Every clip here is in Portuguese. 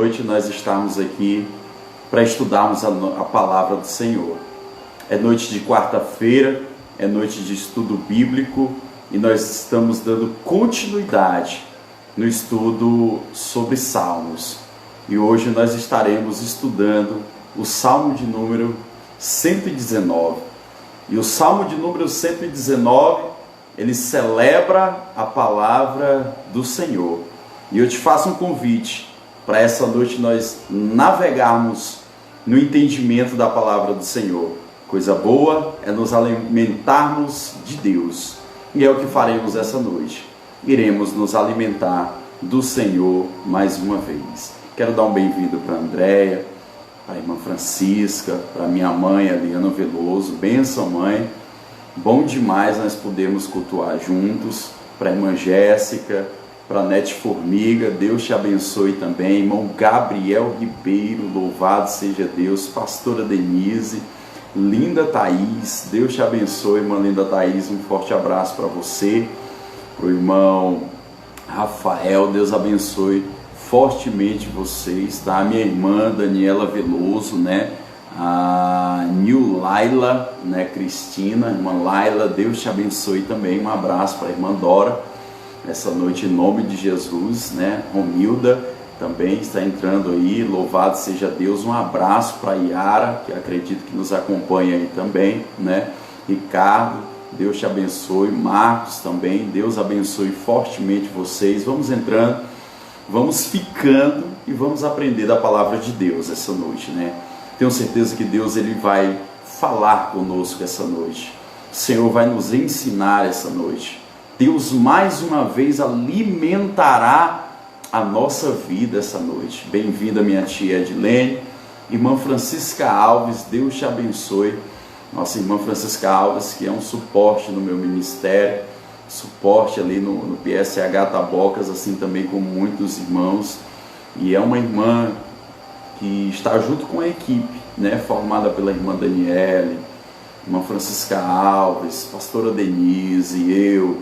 noite nós estamos aqui para estudarmos a palavra do Senhor. É noite de quarta-feira, é noite de estudo bíblico e nós estamos dando continuidade no estudo sobre Salmos. E hoje nós estaremos estudando o Salmo de número 119. E o Salmo de número 119, ele celebra a palavra do Senhor. E eu te faço um convite para essa noite nós navegarmos no entendimento da palavra do Senhor. Coisa boa é nos alimentarmos de Deus. E é o que faremos essa noite. Iremos nos alimentar do Senhor mais uma vez. Quero dar um bem-vindo para a Andréia, para a irmã Francisca, para a minha mãe, a Liana Veloso. Benção, mãe. Bom demais nós podermos cultuar juntos. Para a irmã Jéssica, para a Nete Formiga, Deus te abençoe também. Irmão Gabriel Ribeiro, louvado seja Deus. Pastora Denise, Linda Thaís, Deus te abençoe, irmã Linda Thaís. Um forte abraço para você. Para o irmão Rafael, Deus abençoe fortemente vocês, tá? Minha irmã Daniela Veloso, né? A New Laila, né? Cristina, irmã Laila, Deus te abençoe também. Um abraço para a irmã Dora, essa noite em nome de Jesus, né? Romilda também está entrando aí, louvado seja Deus. Um abraço para a Yara, que acredito que nos acompanha aí também, né? Ricardo, Deus te abençoe. Marcos também, Deus abençoe fortemente vocês. Vamos entrando, vamos ficando e vamos aprender da palavra de Deus essa noite, né? Tenho certeza que Deus ele vai falar conosco essa noite. O Senhor vai nos ensinar essa noite. Deus mais uma vez alimentará a nossa vida essa noite. Bem-vinda minha tia Edilene, irmã Francisca Alves, Deus te abençoe. Nossa irmã Francisca Alves, que é um suporte no meu ministério, suporte ali no PSH Tabocas, assim também como muitos irmãos, e é uma irmã que está junto com a equipe, né, formada pela irmã Daniele, irmã Francisca Alves, pastora Denise, eu,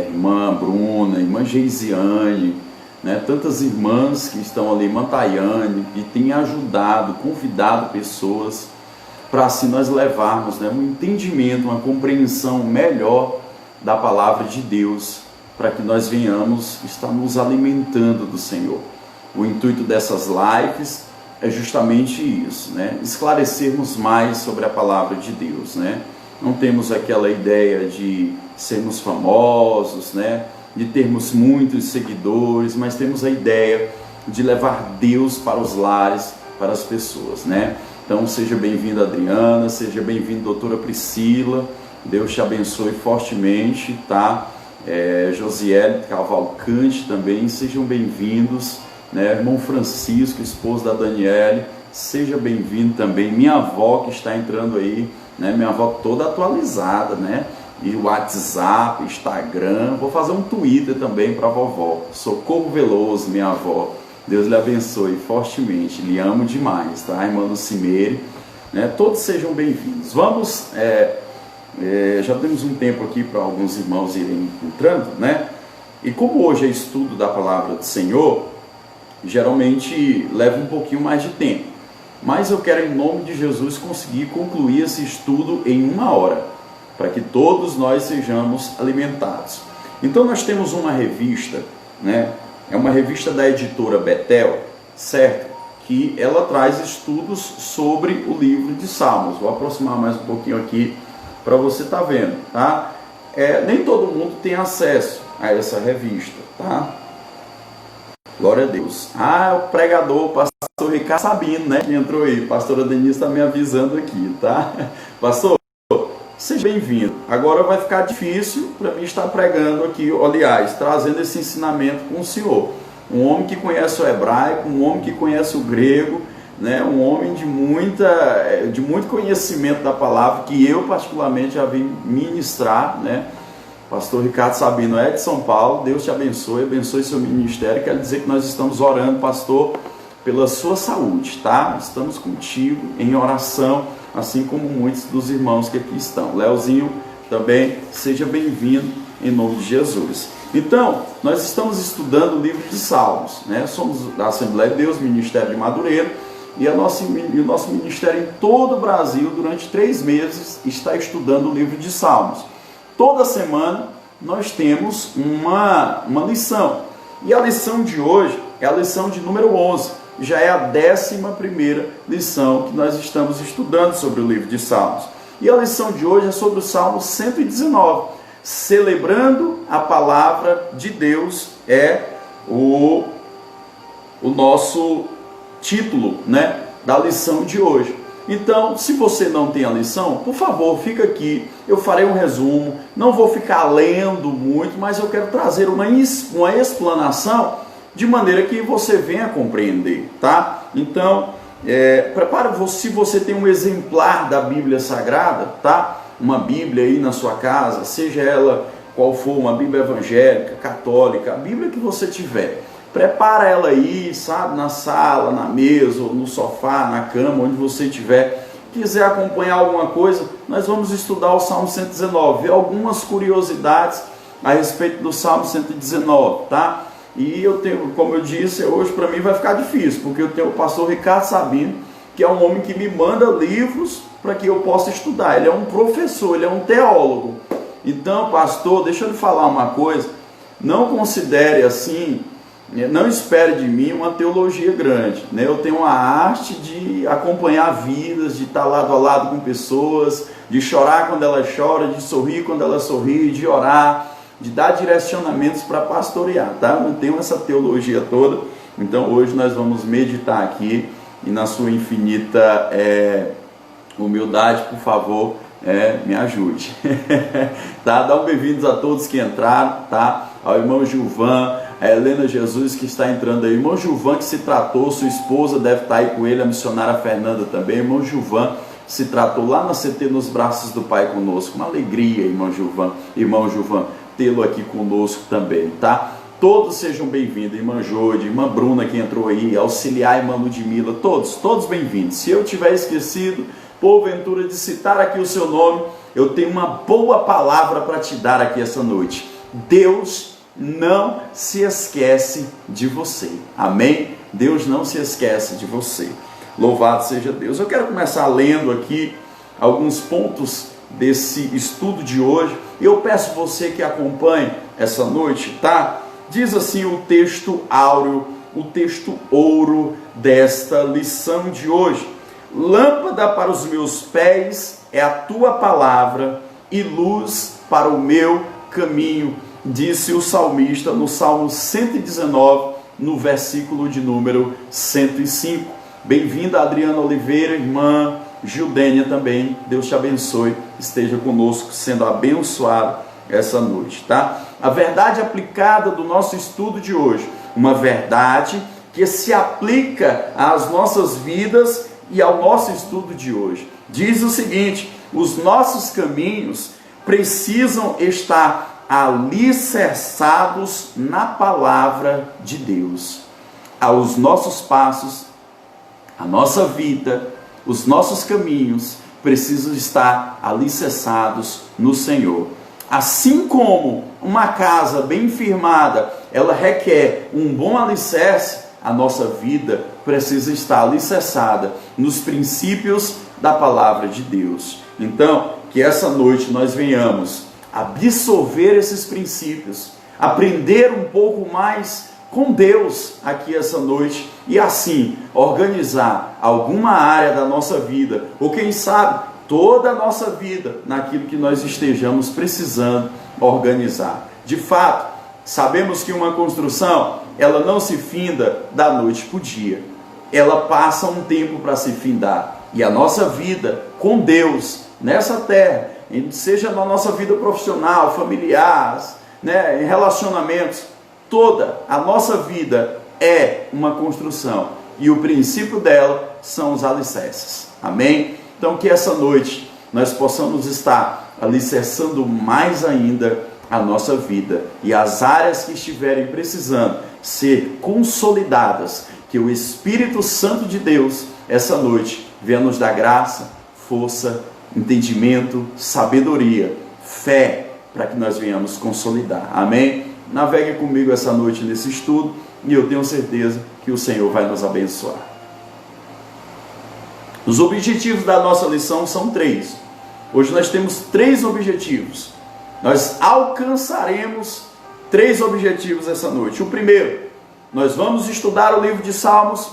irmã Bruna, irmã Geisiane, né, tantas irmãs que estão ali, irmã Tayane, que têm ajudado, convidado pessoas para assim nós levarmos, né, um entendimento, uma compreensão melhor da palavra de Deus, para que nós venhamos estar nos alimentando do Senhor. O intuito dessas lives é justamente isso, né? Esclarecermos mais sobre a palavra de Deus, né? Não temos aquela ideia de sermos famosos, né? De termos muitos seguidores, mas temos a ideia de levar Deus para os lares, para as pessoas, né? Então seja bem-vinda Adriana, seja bem-vinda doutora Priscila, Deus te abençoe fortemente, tá? Josiele Cavalcante também, sejam bem-vindos, né? Irmão Francisco, esposo da Daniele, seja bem-vindo também. Minha avó que está entrando aí, né? Minha avó toda atualizada, né? E WhatsApp, Instagram, vou fazer um Twitter também para a vovó. Socorro Veloso, minha avó, Deus lhe abençoe fortemente, lhe amo demais, tá? Irmã Lucimere, né? Todos sejam bem-vindos. Vamos, já temos um tempo aqui para alguns irmãos irem entrando, né? E como hoje é estudo da palavra do Senhor, geralmente leva um pouquinho mais de tempo, mas eu quero em nome de Jesus conseguir concluir esse estudo em 1 hora, para que todos nós sejamos alimentados. Então nós temos uma revista, né? É uma revista da editora Betel, certo? Que ela traz estudos sobre o livro de Salmos. Vou aproximar mais um pouquinho aqui para você estar vendo, tá? Nem todo mundo tem acesso a essa revista, tá? Glória a Deus. O pregador, o pastor Ricardo Sabino, né? Que entrou aí. Pastora Denise está me avisando aqui, tá? Pastor, seja bem-vindo. Agora vai ficar difícil para mim estar pregando aqui, aliás, trazendo esse ensinamento com o senhor. Um homem que conhece o hebraico, um homem que conhece o grego, né? Um homem de muito conhecimento da palavra, que eu particularmente já vim ministrar, né? Pastor Ricardo Sabino é de São Paulo, Deus te abençoe, abençoe seu ministério. Quero dizer que nós estamos orando, pastor, pela sua saúde, tá? Estamos contigo em oração, assim como muitos dos irmãos que aqui estão. Leozinho também, seja bem-vindo em nome de Jesus. Então, nós estamos estudando o livro de Salmos, né? Somos da Assembleia de Deus, Ministério de Madureira, e o nosso ministério em todo o Brasil, durante 3 meses, está estudando o livro de Salmos. Toda semana nós temos uma lição, e a lição de hoje é a lição de número 11, já é a 11ª lição que nós estamos estudando sobre o livro de Salmos. E a lição de hoje é sobre o Salmo 119, celebrando a palavra de Deus, é o nosso título, né, da lição de hoje. Então, se você não tem a lição, por favor, fica aqui, eu farei um resumo, não vou ficar lendo muito, mas eu quero trazer uma explanação de maneira que você venha compreender, tá? Então, se você tem um exemplar da Bíblia Sagrada, tá? Uma Bíblia aí na sua casa, seja ela qual for, uma Bíblia evangélica, católica, a Bíblia que você tiver, prepara ela aí, sabe, na sala, na mesa, ou no sofá, na cama, onde você estiver. Quiser acompanhar alguma coisa, nós vamos estudar o Salmo 119, ver algumas curiosidades a respeito do Salmo 119, tá? E eu tenho, como eu disse, hoje para mim vai ficar difícil, porque eu tenho o pastor Ricardo Sabino, que é um homem que me manda livros para que eu possa estudar. Ele é um professor, ele é um teólogo. Então, pastor, deixa eu lhe falar uma coisa, não considere assim, não espere de mim uma teologia grande, né? Eu tenho a arte de acompanhar vidas, de estar lado a lado com pessoas, de chorar quando ela chora, de sorrir quando ela sorri, de orar, de dar direcionamentos para pastorear, tá? Eu não tenho essa teologia toda. Então hoje nós vamos meditar aqui, e na sua infinita humildade, por favor, me ajude. Tá? Dá um bem-vindos a todos que entraram, tá? Ao irmão Gilvan, a Helena Jesus que está entrando aí, irmão Gilvan que se tratou, sua esposa deve estar aí com ele, a missionária Fernanda também, irmão Gilvan se tratou lá na CT Nos Braços do Pai conosco, uma alegria, irmão Gilvan, tê-lo aqui conosco também, tá? Todos sejam bem-vindos, irmã Jode, irmã Bruna que entrou aí, auxiliar irmã Ludmila, todos bem-vindos. Se eu tiver esquecido, porventura, de citar aqui o seu nome, eu tenho uma boa palavra para te dar aqui essa noite. Deus não se esquece de você, amém? Deus não se esquece de você, louvado seja Deus. Eu quero começar lendo aqui alguns pontos desse estudo de hoje. Eu peço você que acompanhe essa noite, tá? Diz assim o texto áureo, o texto ouro desta lição de hoje: lâmpada para os meus pés é a tua palavra e luz para o meu caminho, disse o salmista no Salmo 119, no versículo de número 105. Bem-vinda Adriana Oliveira, irmã Gildênia também, Deus te abençoe, esteja conosco, sendo abençoado essa noite, tá? A verdade aplicada do nosso estudo de hoje, uma verdade que se aplica às nossas vidas e ao nosso estudo de hoje, diz o seguinte: os nossos caminhos precisam estar alicerçados na palavra de Deus. Aos nossos passos, a nossa vida, os nossos caminhos precisam estar alicerçados no Senhor. Assim como uma casa bem firmada, ela requer um bom alicerce, a nossa vida precisa estar alicerçada nos princípios da palavra de Deus. Então, que essa noite nós venhamos absorver esses princípios, aprender um pouco mais com Deus aqui essa noite e assim organizar alguma área da nossa vida, ou quem sabe toda a nossa vida naquilo que nós estejamos precisando organizar. De fato, sabemos que uma construção, ela não se finda da noite para o dia, ela passa um tempo para se findar, e a nossa vida com Deus nessa terra, seja na nossa vida profissional, familiar, né, em relacionamentos, toda a nossa vida é uma construção, e o princípio dela são os alicerces, amém? Então que essa noite nós possamos estar alicerçando mais ainda a nossa vida, e as áreas que estiverem precisando ser consolidadas, que o Espírito Santo de Deus essa noite venha nos dar graça, força, entendimento, sabedoria, fé, para que nós venhamos consolidar, amém? navegue comigo essa noite nesse estudo e eu tenho certeza que o Senhor vai nos abençoar. Os objetivos da nossa lição são 3. Hoje nós temos 3 objetivos. Nós alcançaremos 3 objetivos essa noite. O primeiro, nós vamos estudar o livro de Salmos,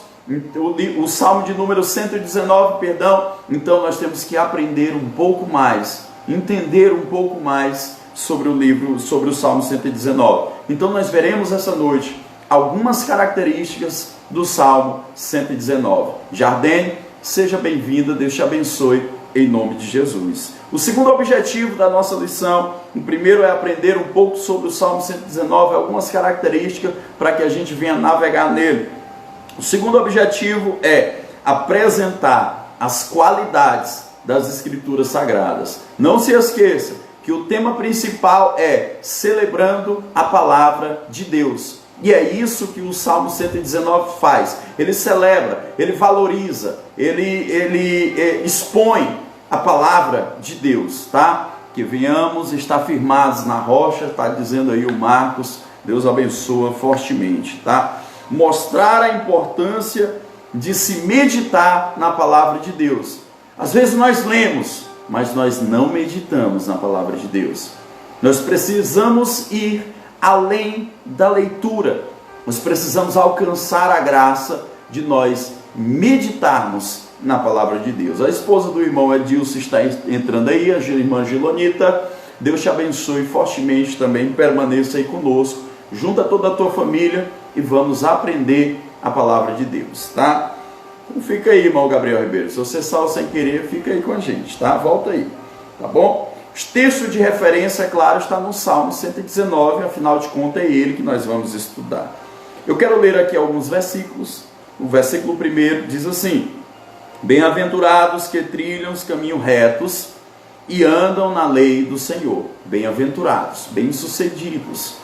o Salmo de número 119, perdão. Então nós temos que aprender um pouco mais, entender um pouco mais sobre o livro, sobre o Salmo 119. Então nós veremos essa noite algumas características do Salmo 119. Jardine, seja bem-vinda, Deus te abençoe, em nome de Jesus. O segundo objetivo da nossa lição, o primeiro é aprender um pouco sobre o Salmo 119, algumas características para que a gente venha navegar nele. O segundo objetivo é apresentar as qualidades das Escrituras Sagradas. Não se esqueça que o tema principal é celebrando a palavra de Deus. E é isso que o Salmo 119 faz. Ele celebra, ele valoriza, ele expõe a palavra de Deus, tá? Que venhamos estar firmados na rocha, está dizendo aí o Marcos, Deus abençoa fortemente, tá? Mostrar a importância de se meditar na palavra de Deus. Às vezes nós lemos, mas nós não meditamos na palavra de Deus. Nós precisamos ir além da leitura. Nós precisamos alcançar a graça de nós meditarmos na palavra de Deus. A esposa do irmão Edilson está entrando aí, a irmã Gilonita. Deus te abençoe fortemente também, permaneça aí conosco, junta toda a tua família e vamos aprender a palavra de Deus, tá? Então fica aí, irmão Gabriel Ribeiro, se você saiu sem querer, fica aí com a gente, tá? Volta aí, tá bom? O texto de referência, é claro, está no Salmo 119, afinal de contas é ele que nós vamos estudar. Eu quero ler aqui alguns versículos. O versículo 1 diz assim: bem-aventurados que trilham os caminhos retos e andam na lei do Senhor. Bem-aventurados, bem-sucedidos,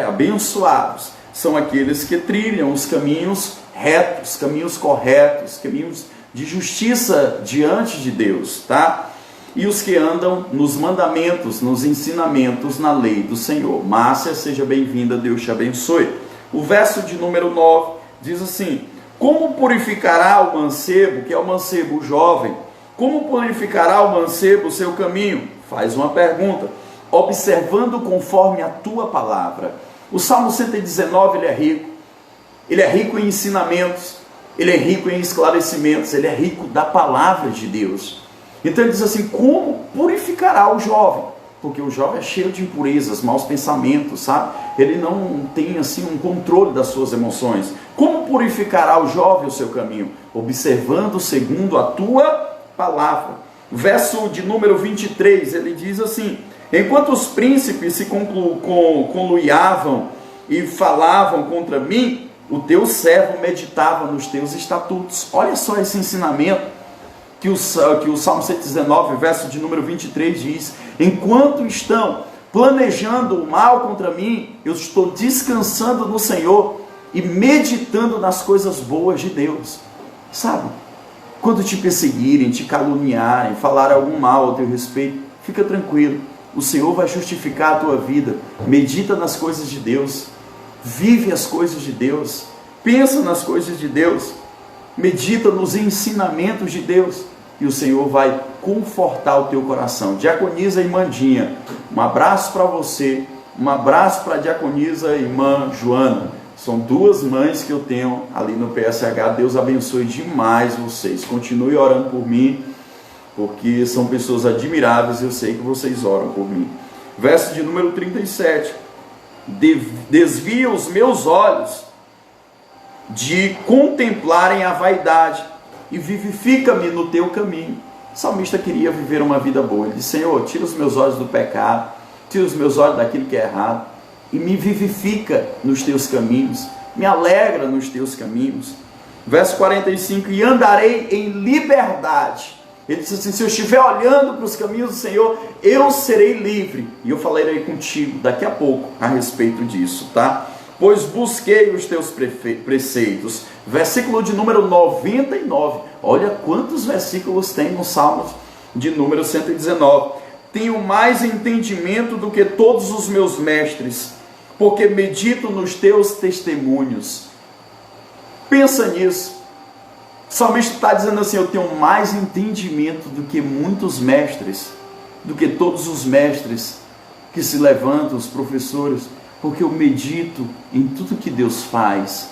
abençoados são aqueles que trilham os caminhos retos, caminhos corretos, caminhos de justiça diante de Deus, tá? E os que andam nos mandamentos, nos ensinamentos na lei do Senhor. Márcia, seja bem-vinda, Deus te abençoe. O verso de número 9 diz assim: como purificará o mancebo, que é o mancebo jovem, como purificará o mancebo o seu caminho? Faz uma pergunta, observando conforme a tua palavra. O Salmo 119, ele é rico em ensinamentos, ele é rico em esclarecimentos, ele é rico da palavra de Deus. Então ele diz assim: como purificará o jovem? Porque o jovem é cheio de impurezas, maus pensamentos, sabe? Ele não tem assim um controle das suas emoções. Como purificará o jovem o seu caminho? Observando segundo a tua palavra. Verso de número 23, ele diz assim: enquanto os príncipes se conluiavam e falavam contra mim, o teu servo meditava nos teus estatutos. Olha só esse ensinamento que o Salmo 119, verso de número 23 diz: enquanto estão planejando o mal contra mim, eu estou descansando no Senhor e meditando nas coisas boas de Deus. Sabe? Quando te perseguirem, te caluniarem, falar algum mal ao teu respeito, fica tranquilo. O Senhor vai justificar a tua vida. Medita nas coisas de Deus. Vive as coisas de Deus. Pensa nas coisas de Deus. Medita nos ensinamentos de Deus. E o Senhor vai confortar o teu coração. Diaconisa Irmandinha, um abraço para você. Um abraço para a diaconisa irmã Joana. São 2 mães que eu tenho ali no PSH. Deus abençoe demais vocês. Continue orando por mim, porque são pessoas admiráveis. Eu sei que vocês oram por mim. Verso de número 37. Desvia os meus olhos de contemplarem a vaidade e vivifica-me no teu caminho. O salmista queria viver uma vida boa. Ele disse: Senhor, tira os meus olhos do pecado, tira os meus olhos daquilo que é errado e me vivifica nos teus caminhos, me alegra nos teus caminhos. Verso 45: e andarei em liberdade. Ele disse assim: se eu estiver olhando para os caminhos do Senhor, eu serei livre. E eu falarei contigo daqui a pouco a respeito disso, tá? Pois busquei os teus preceitos. Versículo de número 99. Olha quantos versículos tem no Salmo de número 119. Tenho mais entendimento do que todos os meus mestres. porque medito nos teus testemunhos. Pensa nisso. O salmista está dizendo assim: eu tenho mais entendimento do que muitos mestres, do que todos os mestres que se levantam, os professores, porque eu medito em tudo que Deus faz,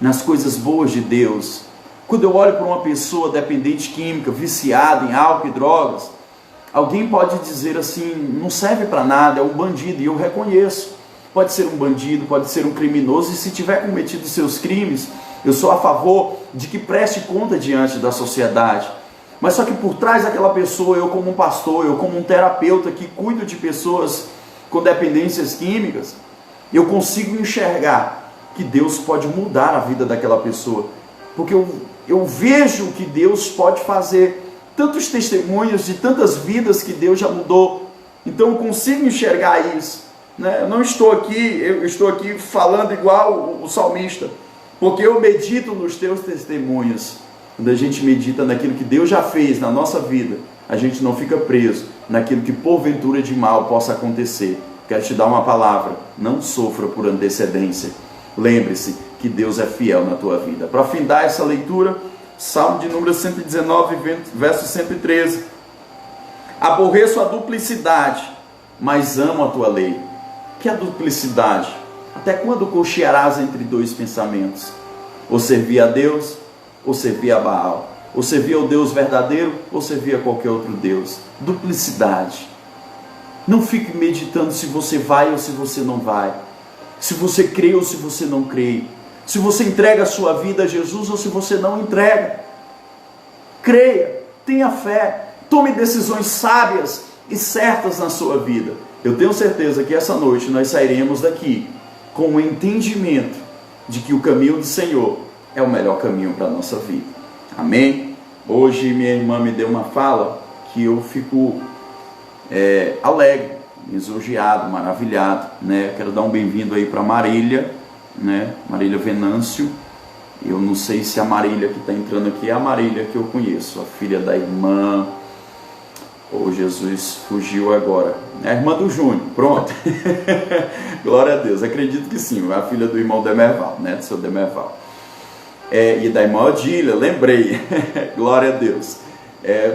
nas coisas boas de Deus. Quando eu olho para uma pessoa dependente química, viciada em álcool e drogas, alguém pode dizer assim: não serve para nada, é um bandido, e eu reconheço. Pode ser um bandido, pode ser um criminoso, e se tiver cometido seus crimes, eu sou a favor de que preste conta diante da sociedade. Mas só que por trás daquela pessoa, eu como um pastor, eu como um terapeuta que cuido de pessoas com dependências químicas, eu consigo enxergar que Deus pode mudar a vida daquela pessoa. Porque eu vejo que Deus pode fazer, tantos testemunhos de tantas vidas que Deus já mudou. Então eu consigo enxergar isso, né? Eu estou aqui falando igual o salmista, porque eu medito nos teus testemunhos. Quando a gente medita naquilo que Deus já fez na nossa vida, a gente não fica preso naquilo que porventura de mal possa acontecer. Quero te dar uma palavra: não sofra por antecedência. Lembre-se que Deus é fiel na tua vida. Para findar essa leitura, Salmo de número 119, verso 113. Aborreço a duplicidade, mas amo a tua lei. Que é a duplicidade? Até quando cochearás entre dois pensamentos? Ou servir a Deus, ou servir a Baal? Ou servir ao Deus verdadeiro, ou servir a qualquer outro Deus? Duplicidade. Não fique meditando se você vai ou se você não vai, se você crê ou se você não crê, se você entrega a sua vida a Jesus ou se você não entrega. Creia, tenha fé, tome decisões sábias e certas na sua vida. Eu tenho certeza que essa noite nós sairemos daqui com o entendimento de que o caminho do Senhor é o melhor caminho para a nossa vida. Amém? Hoje minha irmã me deu uma fala que eu fico alegre, lisonjeado, maravilhado, né? Quero dar um bem-vindo aí para Marília, né? Marília Venâncio. Eu não sei se a Marília que está entrando aqui é a Marília que eu conheço, a filha da irmã. Oh, Jesus, fugiu agora. É a irmã do Júnior, pronto. Glória a Deus, acredito que sim, é a filha do irmão Demerval, né? Do seu Demerval. E da irmã Odília, lembrei. Glória a Deus.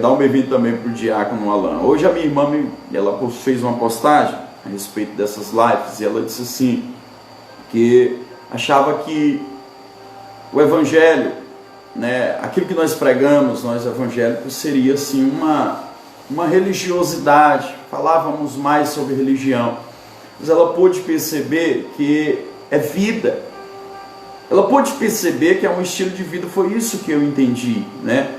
Dá um bem-vindo também para o diácono Alain. Hoje a minha irmã ela fez uma postagem a respeito dessas lives, e ela disse assim, que achava que o evangelho, né, aquilo que nós pregamos, nós evangélicos, seria assim uma religiosidade, falávamos mais sobre religião, mas ela pôde perceber que é vida, ela pôde perceber que é um estilo de vida. Foi isso que eu entendi, né?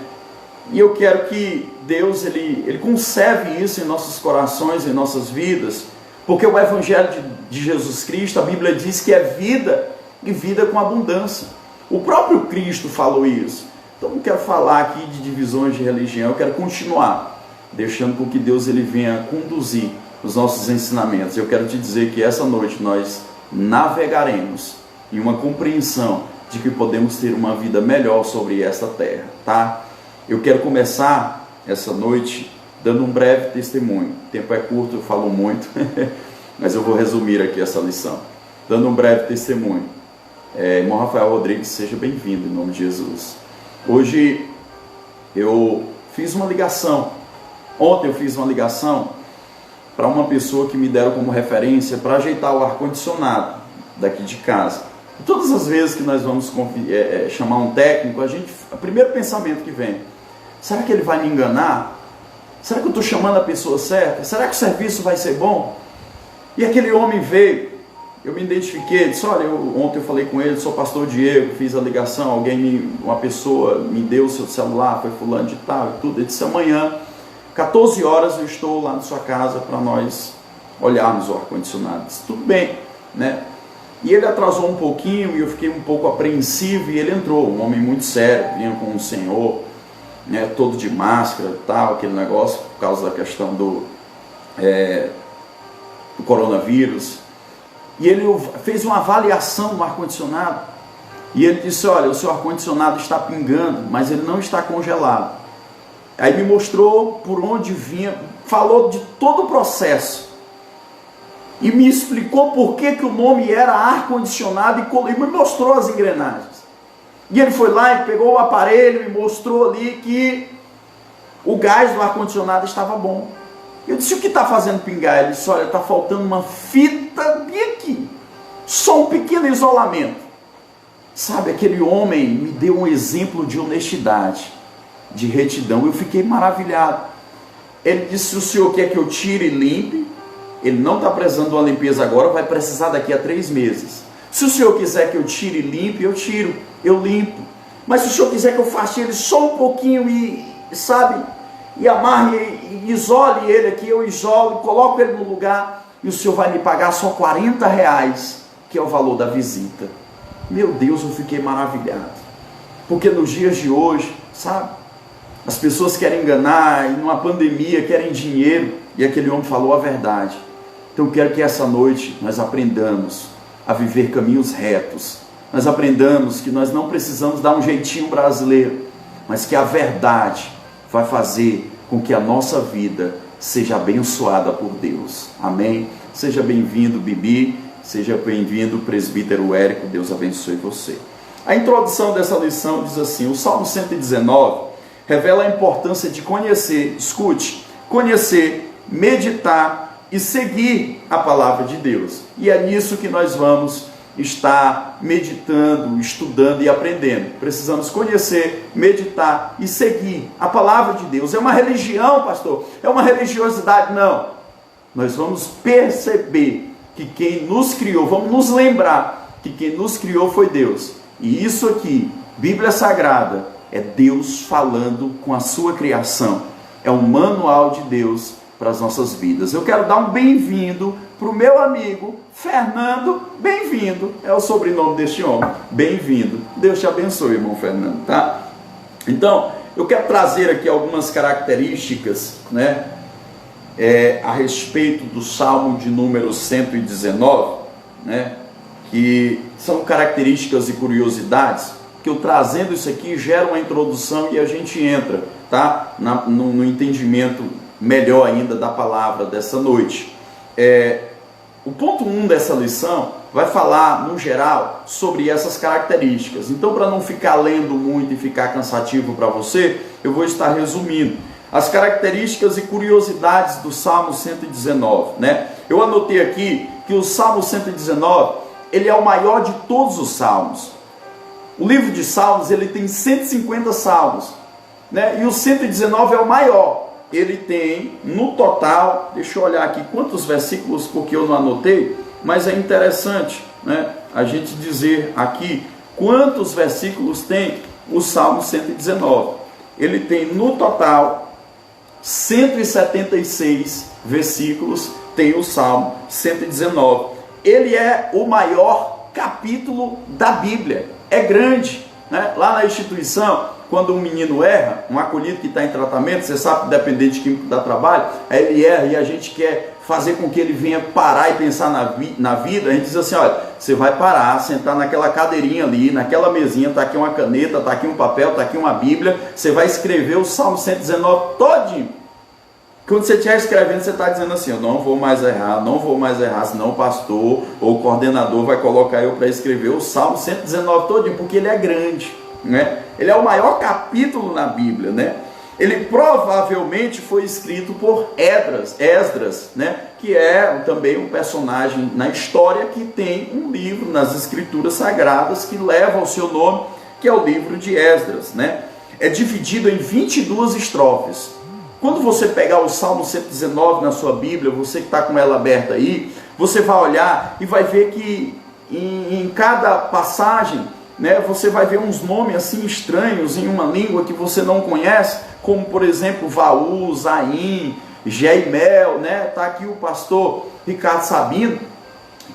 E eu quero que Deus ele conserve isso em nossos corações, em nossas vidas, porque o evangelho de Jesus Cristo, a Bíblia diz que é vida, e vida com abundância. O próprio Cristo falou isso. Então não quero falar aqui de divisões de religião, eu quero continuar deixando com que Deus ele venha conduzir os nossos ensinamentos. Eu quero te dizer que essa noite nós navegaremos em uma compreensão de que podemos ter uma vida melhor sobre esta terra, tá? Eu quero começar essa noite dando um breve testemunho. O tempo é curto, eu falo muito, mas eu vou resumir aqui essa lição. Dando um breve testemunho. Irmão Rafael Rodrigues, seja bem-vindo em nome de Jesus. Hoje eu fiz uma ligação. Ontem eu fiz uma ligação para uma pessoa que me deram como referência para ajeitar o ar-condicionado daqui de casa. Todas as vezes que nós vamos chamar um técnico, o primeiro pensamento que vem: será que ele vai me enganar? Será que eu estou chamando a pessoa certa? Será que o serviço vai ser bom? E aquele homem veio, eu me identifiquei, disse: olha, ontem eu falei com ele, sou pastor Diego, fiz a ligação, uma pessoa me deu o seu celular, foi fulano de tal e tudo. Ele disse: amanhã, 14 horas, eu estou lá na sua casa para nós olharmos o ar-condicionado. Disse: tudo bem, né? E ele atrasou um pouquinho e eu fiquei um pouco apreensivo, e ele entrou, um homem muito sério, vinha com um senhor, né, todo de máscara e tal, aquele negócio, por causa da questão do coronavírus. E ele fez uma avaliação do ar-condicionado, e ele disse: olha, o seu ar-condicionado está pingando, mas ele não está congelado. Aí me mostrou por onde vinha, falou de todo o processo. e me explicou por que o nome era ar-condicionado e me mostrou as engrenagens. E ele foi lá e pegou o aparelho e mostrou ali que o gás do ar-condicionado estava bom. Eu disse: o que está fazendo pingar? Ele disse: olha, está faltando uma fita bem aqui, só um pequeno isolamento. Sabe, aquele homem me deu um exemplo de honestidade, de retidão. Eu fiquei maravilhado. Ele disse: o senhor quer que eu tire e limpe? Ele não está precisando de uma limpeza agora, vai precisar daqui a 3 meses. Se o senhor quiser que eu tire e limpe, eu tiro, eu limpo. Mas se o senhor quiser que eu faça ele só um pouquinho e amarre e isole ele aqui, eu isolo, coloco ele no lugar, e o senhor vai me pagar só R$40, que é o valor da visita. Meu Deus, eu fiquei maravilhado. Porque nos dias de hoje, sabe, as pessoas querem enganar, e numa pandemia querem dinheiro, e aquele homem falou a verdade. Então eu quero que essa noite nós aprendamos a viver caminhos retos. Nós aprendamos que nós não precisamos dar um jeitinho brasileiro, mas que a verdade vai fazer com que a nossa vida seja abençoada por Deus. Amém? Seja bem-vindo, Bibi. Seja bem-vindo, presbítero Érico. Deus abençoe você. A introdução dessa lição diz assim: o Salmo 119 revela a importância de conhecer, escute, conhecer, meditar e seguir a palavra de Deus. E é nisso que nós vamos estar meditando, estudando e aprendendo. Precisamos conhecer, meditar e seguir a palavra de Deus. É uma religião, pastor? É uma religiosidade? Não. Nós vamos perceber que quem nos criou, vamos nos lembrar que quem nos criou foi Deus. E isso aqui, Bíblia Sagrada, é Deus falando com a sua criação. É um manual de Deus para as nossas vidas. Eu quero dar um bem-vindo para o meu amigo Fernando. Bem-vindo, é o sobrenome deste homem. Bem-vindo. Deus te abençoe, irmão Fernando, tá? Então, eu quero trazer aqui algumas características, né, a respeito do Salmo de número 119, né, que são características e curiosidades, que eu trazendo isso aqui gera uma introdução e a gente entra, tá, no entendimento melhor ainda da palavra dessa noite. O ponto 1 dessa lição vai falar, no geral, sobre essas características. Então, para não ficar lendo muito e ficar cansativo para você, eu vou estar resumindo as características e curiosidades do Salmo 119, né? Eu anotei aqui que o Salmo 119, ele é o maior de todos os salmos. O livro de Salmos, ele tem 150 salmos, né? E o 119 é o maior. Ele tem, no total, deixa eu olhar aqui quantos versículos, porque eu não anotei, mas é interessante, né, a gente dizer aqui quantos versículos tem o Salmo 119. Ele tem, no total, 176 versículos, tem o Salmo 119. Ele é o maior capítulo da Bíblia, é grande, né? Lá na instituição, quando um menino erra, um acolhido que está em tratamento, você sabe que dependente químico dá trabalho, aí ele erra e a gente quer fazer com que ele venha parar e pensar na vida, a gente diz assim: olha, você vai parar, sentar naquela cadeirinha ali, naquela mesinha, está aqui uma caneta, está aqui um papel, está aqui uma Bíblia, você vai escrever o Salmo 119 todinho. Quando você estiver escrevendo, você está dizendo assim: eu não vou mais errar, senão o pastor ou o coordenador vai colocar eu para escrever o Salmo 119 todinho, porque ele é grande, né? Ele é o maior capítulo na Bíblia, né? Ele provavelmente foi escrito por Esdras, né? Que é também um personagem na história que tem um livro nas Escrituras Sagradas que leva o seu nome, que é o livro de Esdras, né? É dividido em 22 estrofes. Quando você pegar o Salmo 119 na sua Bíblia, você que está com ela aberta aí, você vai olhar e vai ver que em cada passagem, né, você vai ver uns nomes assim estranhos em uma língua que você não conhece, como por exemplo Vaú, Zaim, Geimel, né? Tá aqui o pastor Ricardo Sabino,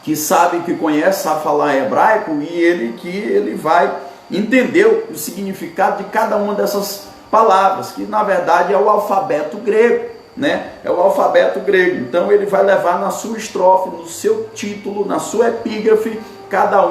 que sabe, que conhece, sabe falar hebraico, e ele vai entender o significado de cada uma dessas palavras, que na verdade é o alfabeto grego, né? É o alfabeto grego. Então ele vai levar na sua estrofe, no seu título, na sua epígrafe, cada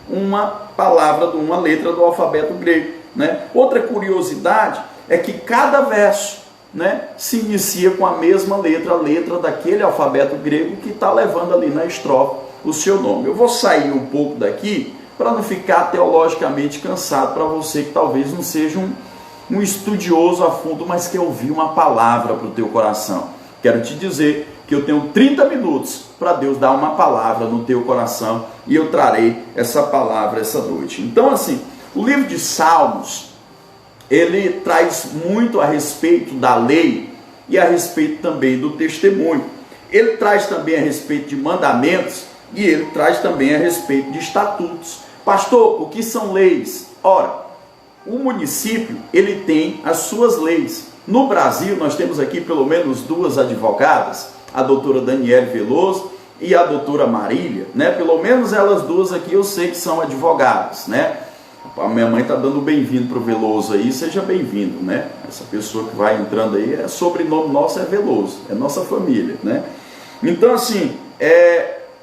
uma palavra, uma letra do alfabeto grego, né? Outra curiosidade é que cada verso né, se inicia com a mesma letra, a letra daquele alfabeto grego que está levando ali na estrofe o seu nome. Eu vou sair um pouco daqui para não ficar teologicamente cansado para você que talvez não seja um estudioso a fundo, mas quer ouvir uma palavra para o teu coração. Quero te dizer que eu tenho 30 minutos para Deus dar uma palavra no teu coração e eu trarei essa palavra essa noite. Então, assim, o livro de Salmos, ele traz muito a respeito da lei e a respeito também do testemunho. Ele traz também a respeito de mandamentos e ele traz também a respeito de estatutos. Pastor, o que são leis? Ora, o município, ele tem as suas leis. No Brasil, nós temos aqui pelo menos duas advogadas, a doutora Daniele Veloso e a doutora Marília, né? Pelo menos elas duas aqui eu sei que são advogadas, né? A minha mãe está dando bem-vindo para o Veloso aí, seja bem-vindo, né? Essa pessoa que vai entrando aí, sobrenome nosso é Veloso, é nossa família, né? Então, assim,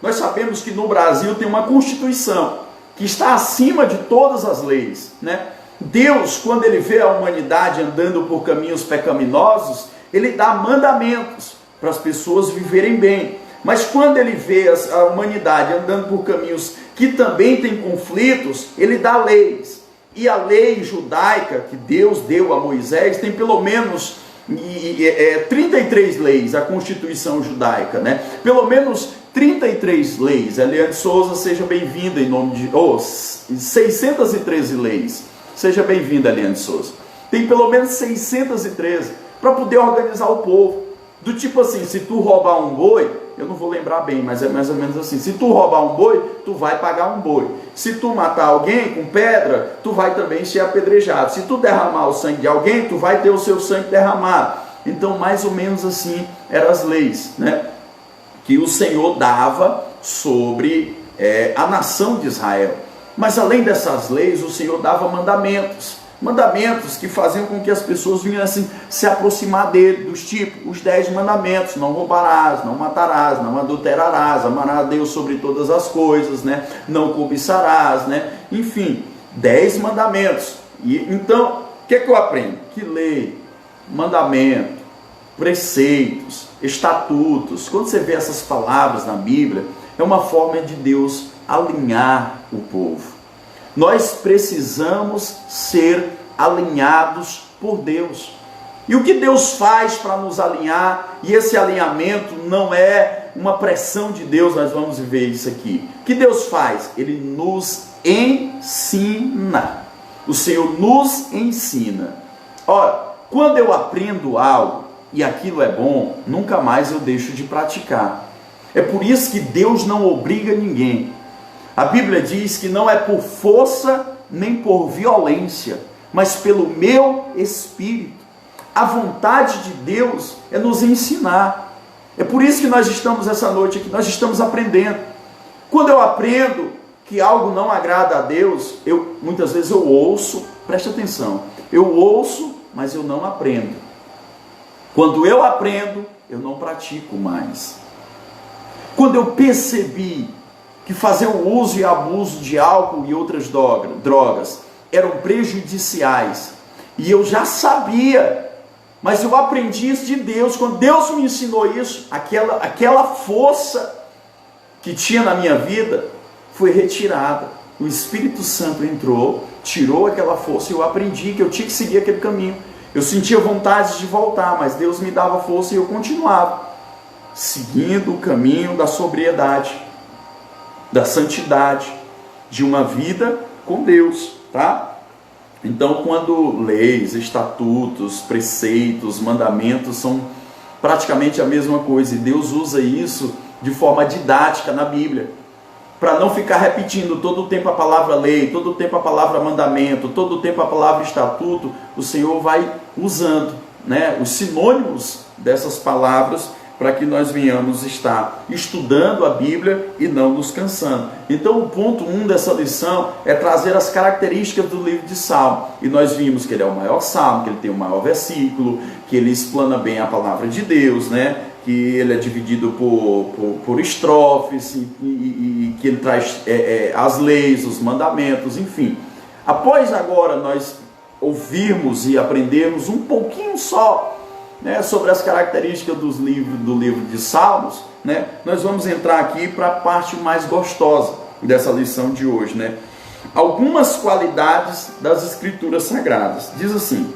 nós sabemos que no Brasil tem uma Constituição que está acima de todas as leis, né? Deus, quando ele vê a humanidade andando por caminhos pecaminosos, ele dá mandamentos para as pessoas viverem bem. Mas quando ele vê a humanidade andando por caminhos que também tem conflitos, ele dá leis. E a lei judaica que Deus deu a Moisés tem pelo menos 33 leis, a Constituição judaica, né? Pelo menos 33 leis. Eliane Souza, seja bem-vinda em nome de... 613 leis. Seja bem-vinda, Eliane Souza. Tem pelo menos 613 para poder organizar o povo. Do tipo assim, se tu roubar um boi, eu não vou lembrar bem, mas é mais ou menos assim. Se tu roubar um boi, tu vai pagar um boi. Se tu matar alguém com pedra, tu vai também ser apedrejado. Se tu derramar o sangue de alguém, tu vai ter o seu sangue derramado. Então, mais ou menos assim eram as leis, né, que o Senhor dava sobre a nação de Israel. Mas além dessas leis, o Senhor dava mandamentos. Mandamentos que faziam com que as pessoas viessem se aproximar dele, dos tipos, os 10 mandamentos: não roubarás, não matarás, não adulterarás, amarás a Deus sobre todas as coisas, né? Não cobiçarás, né? Enfim, 10 mandamentos. E então, o que é que eu aprendo? Que lei, mandamento, preceitos, estatutos, quando você vê essas palavras na Bíblia, é uma forma de Deus alinhar o povo. Nós precisamos ser alinhados por Deus. E o que Deus faz para nos alinhar? E esse alinhamento não é uma pressão de Deus, nós vamos ver isso aqui. O que Deus faz? Ele nos ensina. O Senhor nos ensina. Ora, quando eu aprendo algo e aquilo é bom, nunca mais eu deixo de praticar. É por isso que Deus não obriga ninguém. A Bíblia diz que não é por força nem por violência, mas pelo meu Espírito. A vontade de Deus é nos ensinar. É por isso que nós estamos essa noite aqui, nós estamos aprendendo. Quando eu aprendo que algo não agrada a Deus, muitas vezes eu ouço, preste atenção, eu ouço, mas eu não aprendo. Quando eu aprendo, eu não pratico mais. Quando eu percebi que fazer o uso e abuso de álcool e outras drogas eram prejudiciais, e eu já sabia, mas eu aprendi isso de Deus. Quando Deus me ensinou isso, aquela força que tinha na minha vida foi retirada. O Espírito Santo entrou, tirou aquela força, e eu aprendi que eu tinha que seguir aquele caminho. Eu sentia vontade de voltar, mas Deus me dava força e eu continuava seguindo o caminho da sobriedade, da santidade, de uma vida com Deus, tá? Então, quando leis, estatutos, preceitos, mandamentos são praticamente a mesma coisa, e Deus usa isso de forma didática na Bíblia, para não ficar repetindo todo o tempo a palavra lei, todo o tempo a palavra mandamento, todo o tempo a palavra estatuto. O Senhor vai usando, né, os sinônimos dessas palavras, para que nós venhamos estar estudando a Bíblia e não nos cansando. Então, o ponto 1 dessa lição é trazer as características do livro de Salmo. E nós vimos que ele é o maior salmo, que ele tem o maior versículo, que ele explana bem a palavra de Deus, né? Que ele é dividido por estrofes, e que ele traz as leis, os mandamentos, enfim. Após agora nós ouvirmos e aprendermos um pouquinho só né, sobre as características do livro de Salmos, né, nós vamos entrar aqui para a parte mais gostosa dessa lição de hoje, né? Algumas qualidades das Escrituras Sagradas. Diz assim: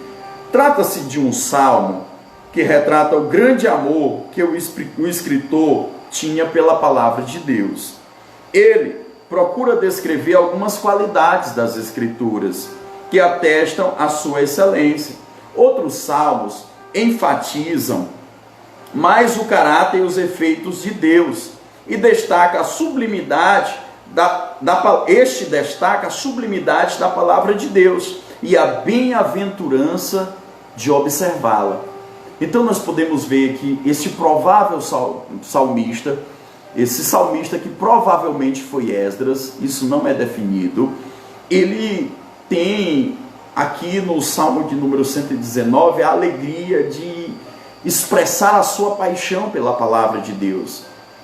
trata-se de um salmo que retrata o grande amor que o escritor tinha pela palavra de Deus. Ele procura descrever algumas qualidades das Escrituras que atestam a sua excelência. Outros salmos enfatizam mais o caráter e os efeitos de Deus e destaca a sublimidade este destaca a sublimidade da palavra de Deus e a bem-aventurança de observá-la. Então nós podemos ver que esse provável salmista, esse salmista que provavelmente foi Esdras, isso não é definido, ele tem aqui no Salmo de número 119 a alegria de expressar a sua paixão pela palavra de Deus.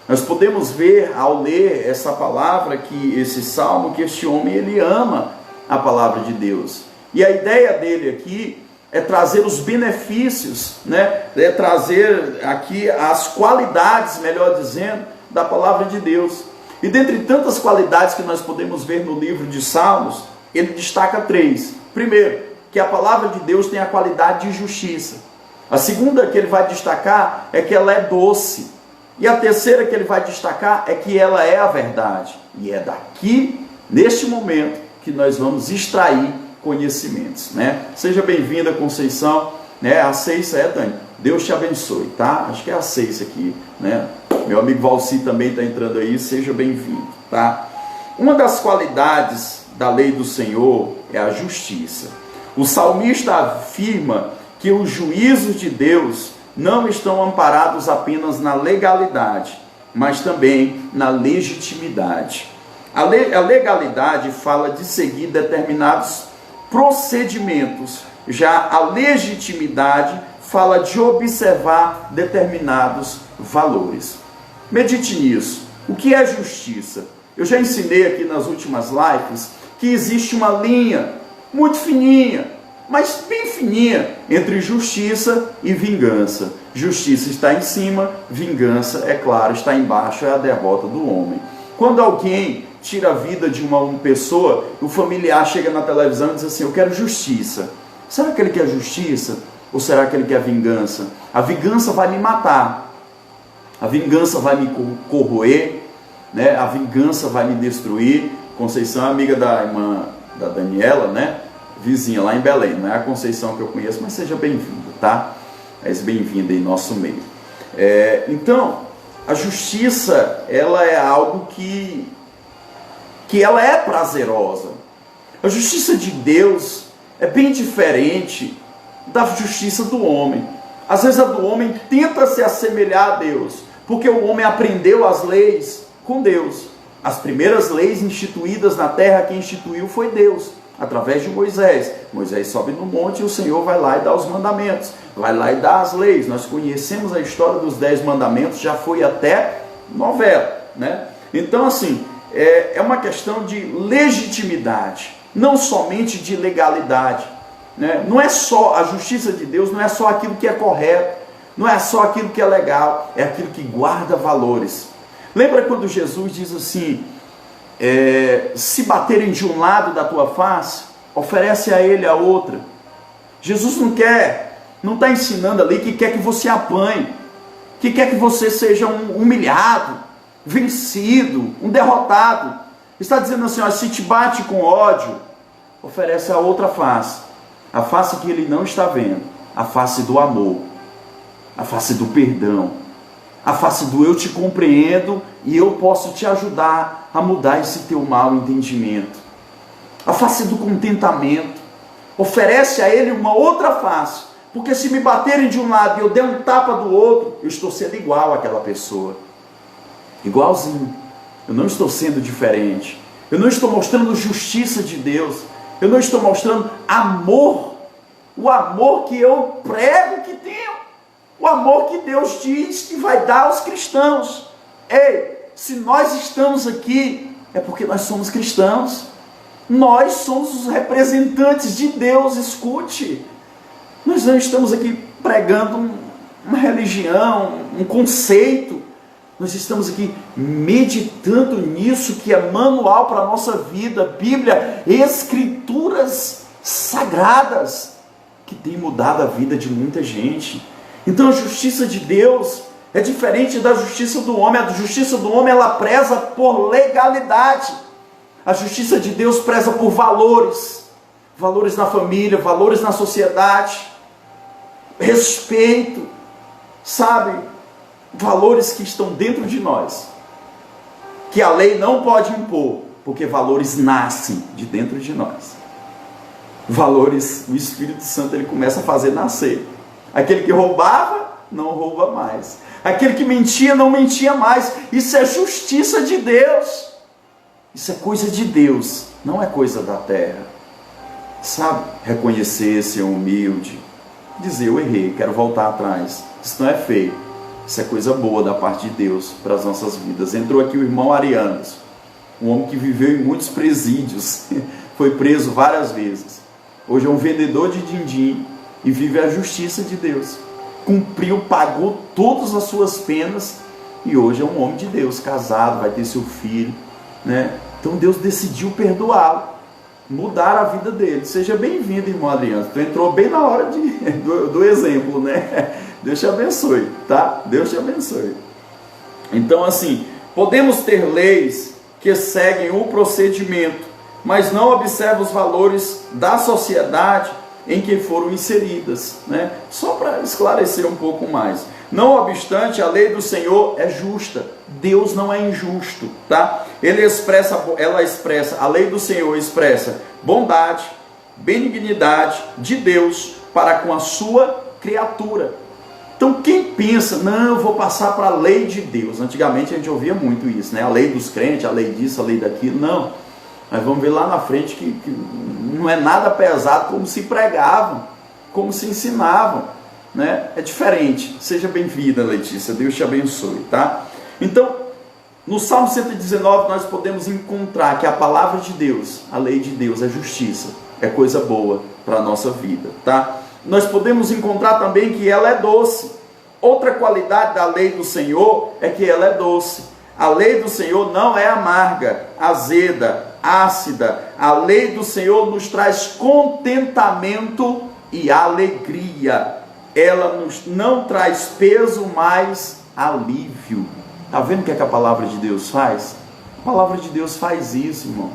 Nós podemos ver ao ler essa palavra, que esse salmo, que este homem ele ama a palavra de Deus. E a ideia dele aqui é trazer os benefícios, né? É trazer aqui as qualidades, melhor dizendo, da palavra de Deus. E dentre tantas qualidades que nós podemos ver no livro de Salmos, ele destaca 3. Primeiro, que a palavra de Deus tem a qualidade de justiça. A segunda que ele vai destacar é que ela é doce. E a terceira que ele vai destacar é que ela é a verdade. E é daqui, neste momento, que nós vamos extrair conhecimentos, né? Seja bem-vinda, Conceição, né? A 6 é, Dani, Deus te abençoe, tá? Acho que é a 6 aqui, né? Meu amigo Valci também está entrando aí, seja bem-vindo, tá? Uma das qualidades da lei do Senhor é a justiça. O salmista afirma que os juízos de Deus não estão amparados apenas na legalidade, mas também na legitimidade. A legalidade fala de seguir determinados procedimentos, já a legitimidade fala de observar determinados valores. Medite nisso. O que é justiça? Eu já ensinei aqui nas últimas lives que existe uma linha muito fininha, mas bem fininha, entre justiça e vingança. Justiça está em cima, vingança, é claro, está embaixo, é a derrota do homem. Quando alguém tira a vida de uma pessoa, o familiar chega na televisão e diz assim: eu quero justiça. Será que ele quer justiça? Ou será que ele quer vingança? A vingança vai me matar, a vingança vai me corroer, né? A vingança vai me destruir. Conceição é amiga da irmã da Daniela, né? Vizinha lá em Belém, não é a Conceição que eu conheço, mas seja bem-vinda, tá? És bem-vinda em nosso meio. Então, a justiça, ela é algo que ela é prazerosa. A justiça de Deus é bem diferente da justiça do homem. Às vezes a do homem tenta se assemelhar a Deus, porque o homem aprendeu as leis com Deus. As primeiras leis instituídas na terra, quem instituiu foi Deus, através de Moisés. Moisés sobe no monte e o Senhor vai lá e dá os mandamentos, vai lá e dá as leis. Nós conhecemos a história dos 10 mandamentos, já foi até novela, né? Então assim, é uma questão de legitimidade, não somente de legalidade, né? Não é só a justiça de Deus, não é só aquilo que é correto, não é só aquilo que é legal, é aquilo que guarda valores. Lembra quando Jesus diz assim: se baterem de um lado da tua face, oferece a ele a outra. Jesus não está ensinando ali que quer que você apanhe, que quer que você seja um humilhado, vencido, um derrotado. Está dizendo assim: ó, se te bate com ódio, oferece a outra face, a face que ele não está vendo, a face do amor, a face do perdão, a face do eu te compreendo e eu posso te ajudar a mudar esse teu mau entendimento. A face do contentamento. Oferece a ele uma outra face, porque se me baterem de um lado e eu der um tapa do outro, eu estou sendo igual àquela pessoa. Igualzinho. Eu não estou sendo diferente. Eu não estou mostrando justiça de Deus. Eu não estou mostrando amor. O amor que eu prego que tenho. O amor que Deus diz que vai dar aos cristãos. Ei, se nós estamos aqui, é porque nós somos cristãos. Nós somos os representantes de Deus, escute. Nós não estamos aqui pregando uma religião, um conceito. Nós estamos aqui meditando nisso que é manual para a nossa vida, Bíblia, escrituras sagradas, que tem mudado a vida de muita gente. Então a justiça de Deus é diferente da justiça do homem. A justiça do homem, ela preza por legalidade. A justiça de Deus preza por valores. Valores na família, valores na sociedade. Respeito, sabe? Valores que estão dentro de nós. Que a lei não pode impor, porque valores nascem de dentro de nós. Valores, o Espírito Santo, ele começa a fazer nascer. Aquele que roubava, não rouba mais. Aquele que mentia, não mentia mais. Isso é justiça de Deus. Isso é coisa de Deus, não é coisa da terra. Sabe? Reconhecer, ser humilde. Dizer, eu errei, quero voltar atrás. Isso não é feio. Isso é coisa boa da parte de Deus para as nossas vidas. Entrou aqui o irmão Arianos, um homem que viveu em muitos presídios. Foi preso várias vezes. Hoje é um vendedor de din-din e vive a justiça de Deus. Cumpriu, pagou todas as suas penas e hoje é um homem de Deus, casado, vai ter seu filho, né? Então Deus decidiu perdoá-lo, mudar a vida dele. Seja bem-vindo, irmão Adriano. Tu entrou bem na hora do exemplo, né? Deus te abençoe, tá? Deus te abençoe. Então, assim, podemos ter leis que seguem o procedimento, mas não observam os valores da sociedade em que foram inseridas, né? Só para esclarecer um pouco mais. Não obstante, a lei do Senhor é justa. Deus não é injusto, tá? A lei do Senhor expressa bondade, benignidade de Deus para com a sua criatura. Então quem pensa, não, eu vou passar para a lei de Deus. Antigamente a gente ouvia muito isso, né? A lei dos crentes, a lei disso, a lei daquilo. Não, mas vamos ver lá na frente que não é nada pesado como se pregavam, como se ensinavam, né? É diferente. Seja bem-vinda, Letícia, Deus te abençoe, tá? Então, no Salmo 119 nós podemos encontrar que a palavra de Deus, a lei de Deus é justiça, é coisa boa para a nossa vida, tá? Nós podemos encontrar também que ela é doce. Outra qualidade da lei do Senhor é que ela é doce. A lei do Senhor não é amarga, azeda, ácida. A lei do Senhor nos traz contentamento e alegria. Ela nos não traz peso, mas alívio. Está vendo o que a palavra de Deus faz? A palavra de Deus faz isso, irmão.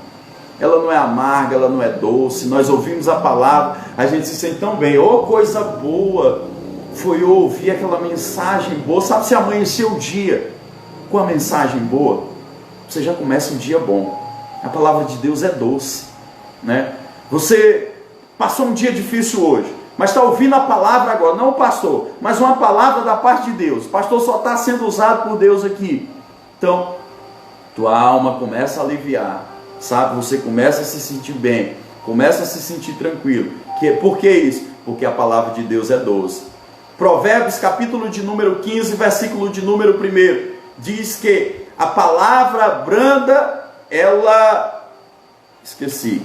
Ela não é amarga, ela não é doce. Nós ouvimos a palavra, a gente se sente tão bem. Oh, coisa boa foi ouvir aquela mensagem boa. Sabe, se amanhecer o dia com a mensagem boa, você já começa um dia bom. A palavra de Deus é doce, né? Você passou um dia difícil hoje, mas está ouvindo a palavra agora, não o pastor, mas uma palavra da parte de Deus. O pastor só está sendo usado por Deus aqui. Então, tua alma começa a aliviar, sabe? Você começa a se sentir bem, começa a se sentir tranquilo. Por que isso? Porque a palavra de Deus é doce. Provérbios, capítulo de número 15, versículo de número 1, diz que a palavra branda, ela... Esqueci,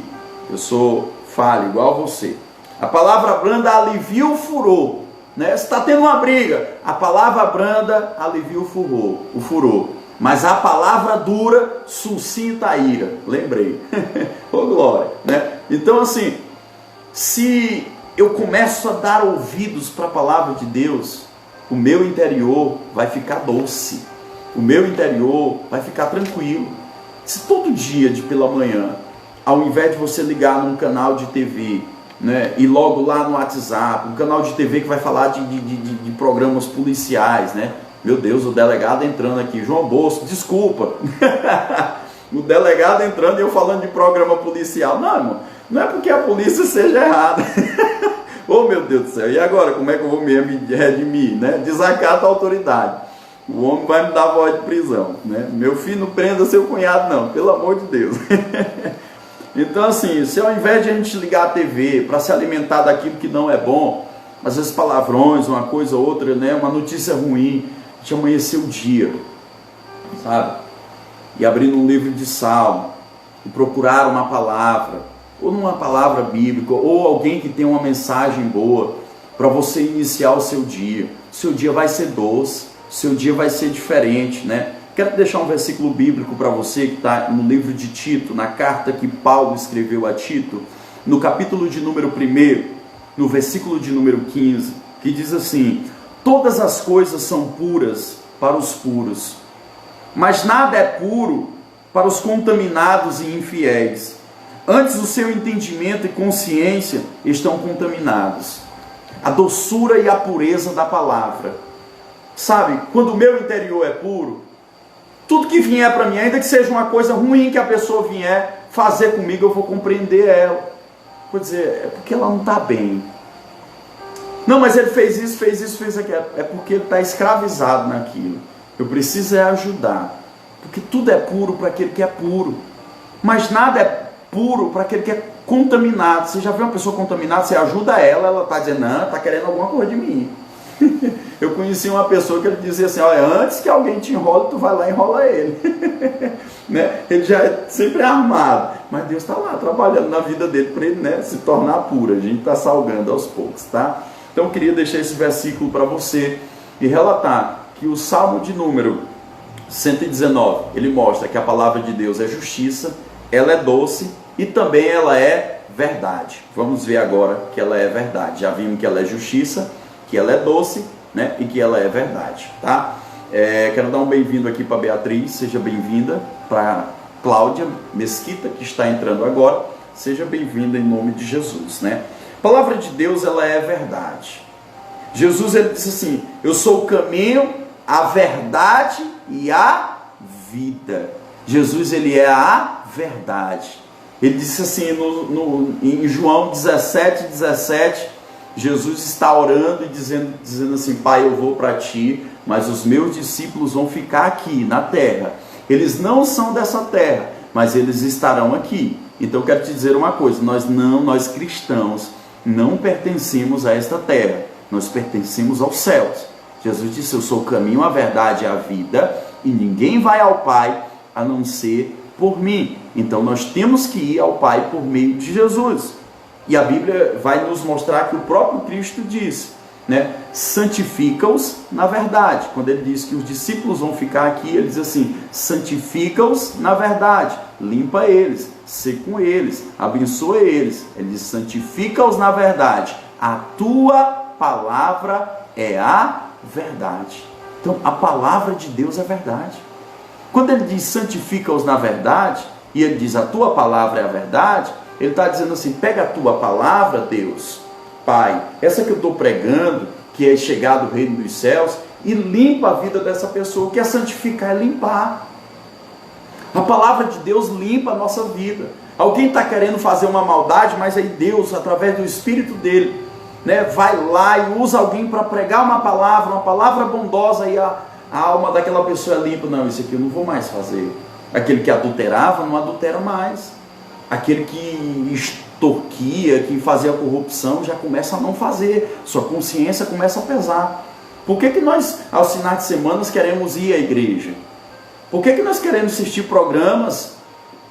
eu sou falho, igual você. A palavra branda alivia o furor, né? Você está tendo uma briga, a palavra branda alivia o furor. Mas a palavra dura suscita a ira. Lembrei. Ô glória, né? Então assim, se eu começo a dar ouvidos para a palavra de Deus, o meu interior vai ficar doce. O meu interior vai ficar tranquilo. Se todo dia pela manhã, ao invés de você ligar num canal de TV, né, e logo lá no WhatsApp, um canal de TV que vai falar de programas policiais, né? Meu Deus, o delegado entrando aqui, João Bosco, desculpa. O delegado entrando e eu falando de programa policial. Não, irmão, não é porque a polícia seja errada. Oh, meu Deus do céu, e agora, como é que eu vou me redimir, né? Desacato a autoridade. O homem vai me dar voz de prisão, né? Meu filho, não prenda seu cunhado não, pelo amor de Deus. Então assim, se ao invés de a gente ligar a TV para se alimentar daquilo que não é bom, às vezes palavrões, uma coisa ou outra, né? Uma notícia ruim, a gente amanhecer o dia, sabe? E abrir um livro de salmo, e procurar uma palavra, ou numa palavra bíblica, ou alguém que tem uma mensagem boa, para você iniciar o seu dia. O seu dia vai ser doce, o seu dia vai ser diferente, né? Quero deixar um versículo bíblico para você que está no livro de Tito, na carta que Paulo escreveu a Tito, no capítulo de número 1, no versículo de número 15, que diz assim: todas as coisas são puras para os puros, mas nada é puro para os contaminados e infiéis. Antes o seu entendimento e consciência estão contaminados. A doçura e a pureza da palavra. Sabe, quando o meu interior é puro, tudo que vier para mim, ainda que seja uma coisa ruim que a pessoa vier fazer comigo, eu vou compreender ela. Vou dizer, é porque ela não está bem. Não, mas ele fez isso, fez aquilo. É porque ele está escravizado naquilo. Eu preciso é ajudar. Porque tudo é puro para aquele que é puro. Mas nada é puro para aquele que é contaminado. Você já viu uma pessoa contaminada, você ajuda ela, ela está dizendo, não, está querendo alguma coisa de mim. Eu conheci uma pessoa que ele dizia assim, olha, antes que alguém te enrole, tu vai lá e enrola ele. Né? Ele já é sempre armado, mas Deus está lá trabalhando na vida dele para ele, né, se tornar puro. A gente está salgando aos poucos, tá? Então eu queria deixar esse versículo para você e relatar que o Salmo de número 119, ele mostra que a palavra de Deus é justiça, ela é doce e também ela é verdade. Vamos ver agora que ela é verdade. Já vimos que ela é justiça, que ela é doce, né, e que ela é verdade, tá? Quero dar um bem-vindo aqui para Beatriz, seja bem-vinda. Para Cláudia Mesquita, que está entrando agora, seja bem-vinda em nome de Jesus, né? A palavra de Deus, ela é verdade. Jesus, ele disse assim, eu sou o caminho, a verdade e a vida. Jesus, ele é a verdade. Ele disse assim em João 17:17, Jesus está orando e dizendo assim, Pai, eu vou para ti, mas os meus discípulos vão ficar aqui na terra. Eles não são dessa terra, mas eles estarão aqui. Então eu quero te dizer uma coisa, nós cristãos não pertencemos a esta terra, nós pertencemos aos céus. Jesus disse, eu sou o caminho, a verdade e a vida, e ninguém vai ao Pai a não ser por mim. Então nós temos que ir ao Pai por meio de Jesus. E a Bíblia vai nos mostrar que o próprio Cristo disse, né? Santifica-os na verdade. Quando ele diz que os discípulos vão ficar aqui, ele diz assim, santifica-os na verdade, limpa eles, sê com eles, abençoa eles. Ele diz, santifica-os na verdade, a tua palavra é a verdade. Então a palavra de Deus é verdade. Quando ele diz santifica-os na verdade, e ele diz a tua palavra é a verdade, ele está dizendo assim, pega a tua palavra, Deus, Pai, essa que eu estou pregando, que é chegar do reino dos céus, e limpa a vida dessa pessoa. O que é santificar é limpar. A palavra de Deus limpa a nossa vida. Alguém está querendo fazer uma maldade, mas aí Deus, através do Espírito dele, né, vai lá e usa alguém para pregar uma palavra bondosa, e a alma daquela pessoa é limpa. Não, isso aqui eu não vou mais fazer. Aquele que adulterava, não adultera mais. Aquele que extorquia, que fazia corrupção, já começa a não fazer. Sua consciência começa a pesar. Por que nós, aos finais de semana, queremos ir à igreja? Por que nós queremos assistir programas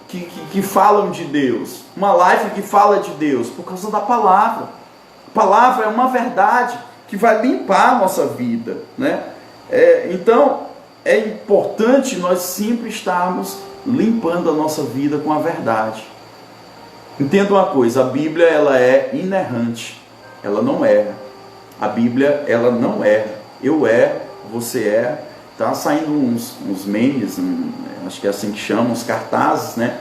que falam de Deus? Uma live que fala de Deus? Por causa da palavra. A palavra é uma verdade que vai limpar a nossa vida, né? Então, é importante nós sempre estarmos limpando a nossa vida com a verdade. Entenda uma coisa, a Bíblia, ela é inerrante, ela não erra. A Bíblia, ela não erra. Eu erro, você erra. Tá saindo uns memes, acho que é assim que chamam, os cartazes, né?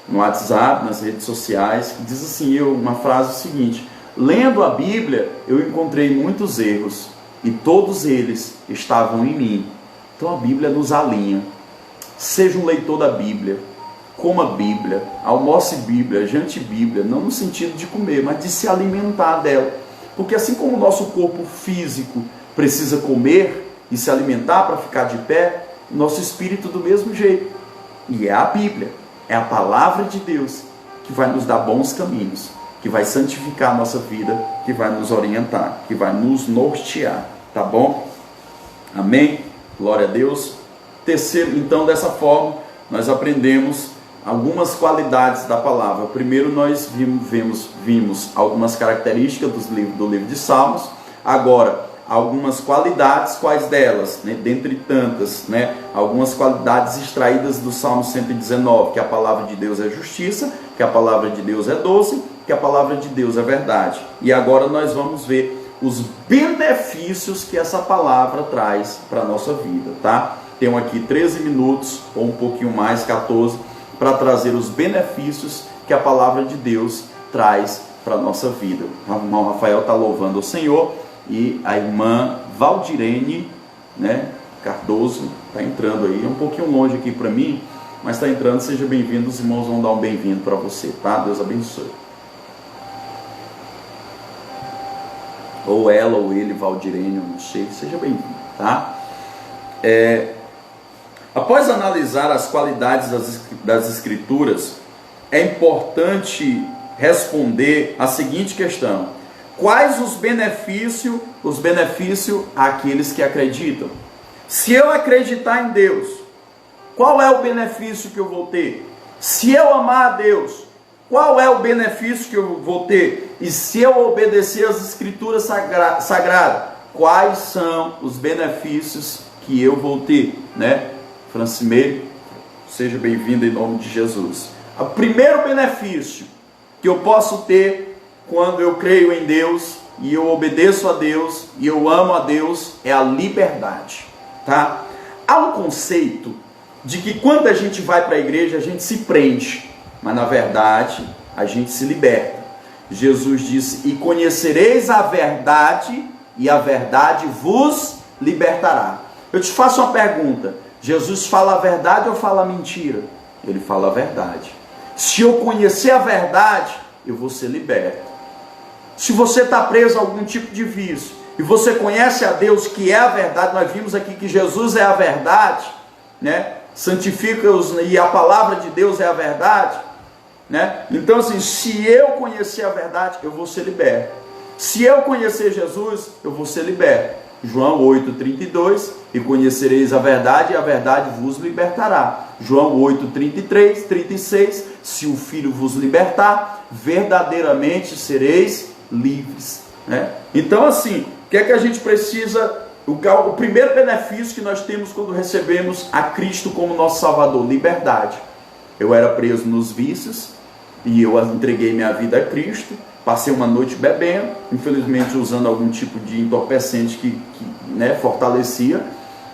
No WhatsApp, nas redes sociais, que diz assim, uma frase seguinte, lendo a Bíblia, eu encontrei muitos erros, e todos eles estavam em mim. Então a Bíblia nos alinha. Seja um leitor da Bíblia, coma Bíblia, almoce Bíblia, jante Bíblia, não no sentido de comer, mas de se alimentar dela. Porque assim como o nosso corpo físico precisa comer e se alimentar para ficar de pé, nosso espírito do mesmo jeito. E é a Bíblia, é a palavra de Deus que vai nos dar bons caminhos, que vai santificar a nossa vida, que vai nos orientar, que vai nos nortear, tá bom? Amém? Glória a Deus. Terceiro, então, dessa forma, nós aprendemos algumas qualidades da palavra. Primeiro nós vimos algumas características do livro de Salmos. Agora, algumas qualidades, quais delas? Né? Dentre tantas, né? Algumas qualidades extraídas do Salmo 119, que a palavra de Deus é justiça, que a palavra de Deus é doce, que a palavra de Deus é verdade. E agora nós vamos ver os benefícios que essa palavra traz para a nossa vida, tá? Tenho aqui 13 minutos, ou um pouquinho mais, 14, para trazer os benefícios que a palavra de Deus traz para a nossa vida. O irmão Rafael está louvando o Senhor e a irmã Valdirene, né, Cardoso está entrando aí, é um pouquinho longe aqui para mim, mas está entrando. Seja bem-vindo, os irmãos vão dar um bem-vindo para você, tá? Deus abençoe. Ou ela ou ele, Valdirene, eu não sei, seja bem-vindo, tá? Após analisar as qualidades das Escrituras, é importante responder a seguinte questão: quais os benefícios àqueles que acreditam? Se eu acreditar em Deus, qual é o benefício que eu vou ter? Se eu amar a Deus, qual é o benefício que eu vou ter? E se eu obedecer às Escrituras sagradas, quais são os benefícios que eu vou ter, né? Francimeiro, seja bem-vindo em nome de Jesus. O primeiro benefício que eu posso ter quando eu creio em Deus e eu obedeço a Deus e eu amo a Deus é a liberdade, tá? Há um conceito de que quando a gente vai para a igreja a gente se prende, mas na verdade a gente se liberta. Jesus disse: e conhecereis a verdade e a verdade vos libertará. Eu te faço uma pergunta: Jesus fala a verdade ou fala a mentira? Ele fala a verdade. Se eu conhecer a verdade, eu vou ser liberto. Se você está preso a algum tipo de vício e você conhece a Deus, que é a verdade, nós vimos aqui que Jesus é a verdade, né? Santifica-os, e a palavra de Deus é a verdade, né? Então assim, se eu conhecer a verdade, eu vou ser liberto. Se eu conhecer Jesus, eu vou ser liberto. João 8,32, e conhecereis a verdade, e a verdade vos libertará. João 8,33, 36, se o Filho vos libertar, verdadeiramente sereis livres, né? Então assim, o que é que a gente precisa? O primeiro benefício que nós temos quando recebemos a Cristo como nosso Salvador: liberdade. Eu era preso nos vícios e eu entreguei minha vida a Cristo. Passei uma noite bebendo, infelizmente usando algum tipo de entorpecente que né, fortalecia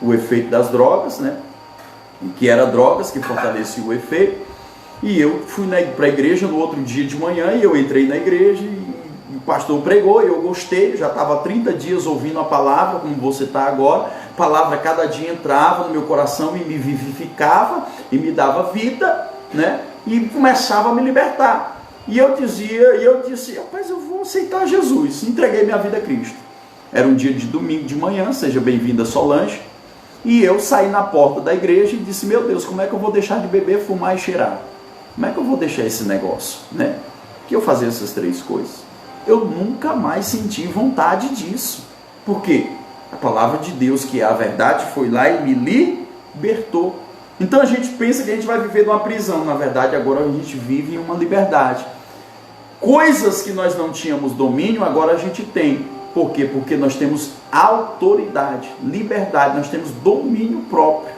o efeito das drogas, né? Que era drogas que fortaleciam o efeito. E eu fui para a igreja no outro dia de manhã, e eu entrei na igreja e o pastor pregou, e eu gostei. Já estava 30 dias ouvindo a palavra, como você está agora. A palavra cada dia entrava no meu coração e me vivificava e me dava vida, né? E começava a me libertar. E eu disse, rapaz, eu vou aceitar Jesus. Entreguei minha vida a Cristo. Era um dia de domingo de manhã, seja bem-vinda Solange. E eu saí na porta da igreja e disse: meu Deus, como é que eu vou deixar de beber, fumar e cheirar? Como é que eu vou deixar esse negócio, né? Que eu fazia essas três coisas. Eu nunca mais senti vontade disso. Por quê? A palavra de Deus, que é a verdade, foi lá e me libertou. Então a gente pensa que a gente vai viver numa prisão. Na verdade, agora a gente vive em uma liberdade. Coisas que nós não tínhamos domínio, agora a gente tem. Por quê? Porque nós temos autoridade, liberdade, nós temos domínio próprio.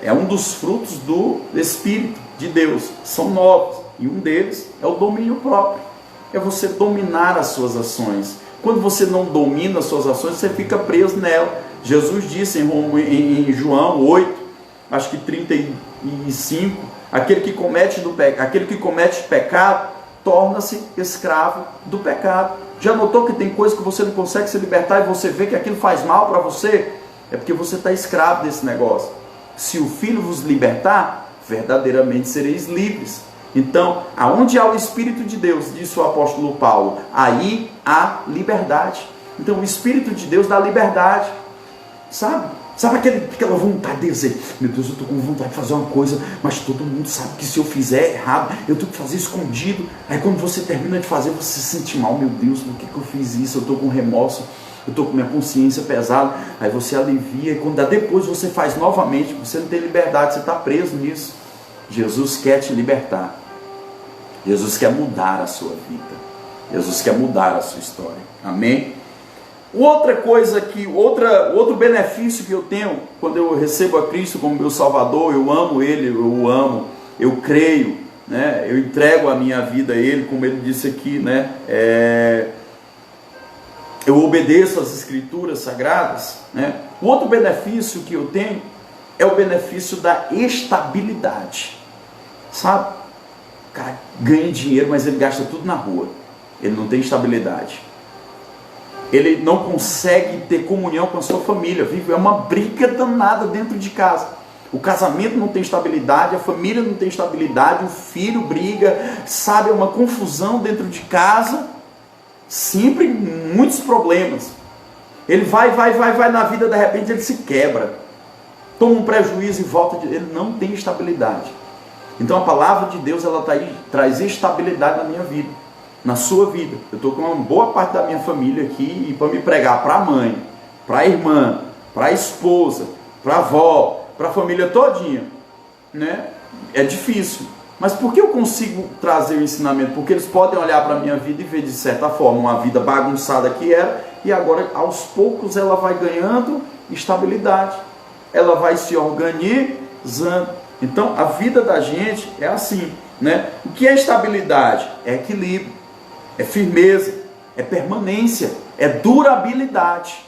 É um dos frutos do Espírito de Deus. São 9. E um deles é o domínio próprio. É você dominar as suas ações. Quando você não domina as suas ações, você fica preso nela. Jesus disse em João 8, acho que 35, aquele que comete pecado, torna-se escravo do pecado. Já notou que tem coisa que você não consegue se libertar e você vê que aquilo faz mal para você? É porque você está escravo desse negócio. Se o Filho vos libertar, verdadeiramente sereis livres. Então, aonde há o Espírito de Deus, disse o apóstolo Paulo, aí há liberdade. Então, o Espírito de Deus dá liberdade. Sabe aquela vontade de dizer: meu Deus, eu estou com vontade de fazer uma coisa, mas todo mundo sabe que se eu fizer errado, eu tenho que fazer escondido. Aí quando você termina de fazer, você se sente mal. Meu Deus, por que eu fiz isso? Eu estou com remorso, eu estou com minha consciência pesada. Aí você alivia, e quando depois você faz novamente, você não tem liberdade, você está preso nisso. Jesus quer te libertar. Jesus quer mudar a sua vida. Jesus quer mudar a sua história. Amém? Outra coisa outro benefício que eu tenho quando eu recebo a Cristo como meu Salvador, eu amo Ele, eu creio, né? Eu entrego a minha vida a Ele, como Ele disse aqui, né? Eu obedeço às Escrituras Sagradas, né? O outro benefício que eu tenho é o benefício da estabilidade, sabe? O cara ganha dinheiro, mas ele gasta tudo na rua, ele não tem estabilidade. Ele não consegue ter comunhão com a sua família, vive uma briga danada dentro de casa. O casamento não tem estabilidade, a família não tem estabilidade, o filho briga, sabe, é uma confusão dentro de casa, sempre muitos problemas. Ele vai na vida, de repente ele se quebra, toma um prejuízo e volta, ele não tem estabilidade. Então a palavra de Deus, ela traz estabilidade na minha vida, na sua vida. Eu estou com uma boa parte da minha família aqui, e para me pregar para a mãe, para a irmã, para a esposa, para a avó, para a família todinha, né? É difícil. Mas por que eu consigo trazer o ensinamento? Porque eles podem olhar para a minha vida e ver, de certa forma, uma vida bagunçada que era, e agora aos poucos ela vai ganhando estabilidade, ela vai se organizando. Então a vida da gente é assim, né? O que é estabilidade? É equilíbrio, é firmeza, é permanência, é durabilidade.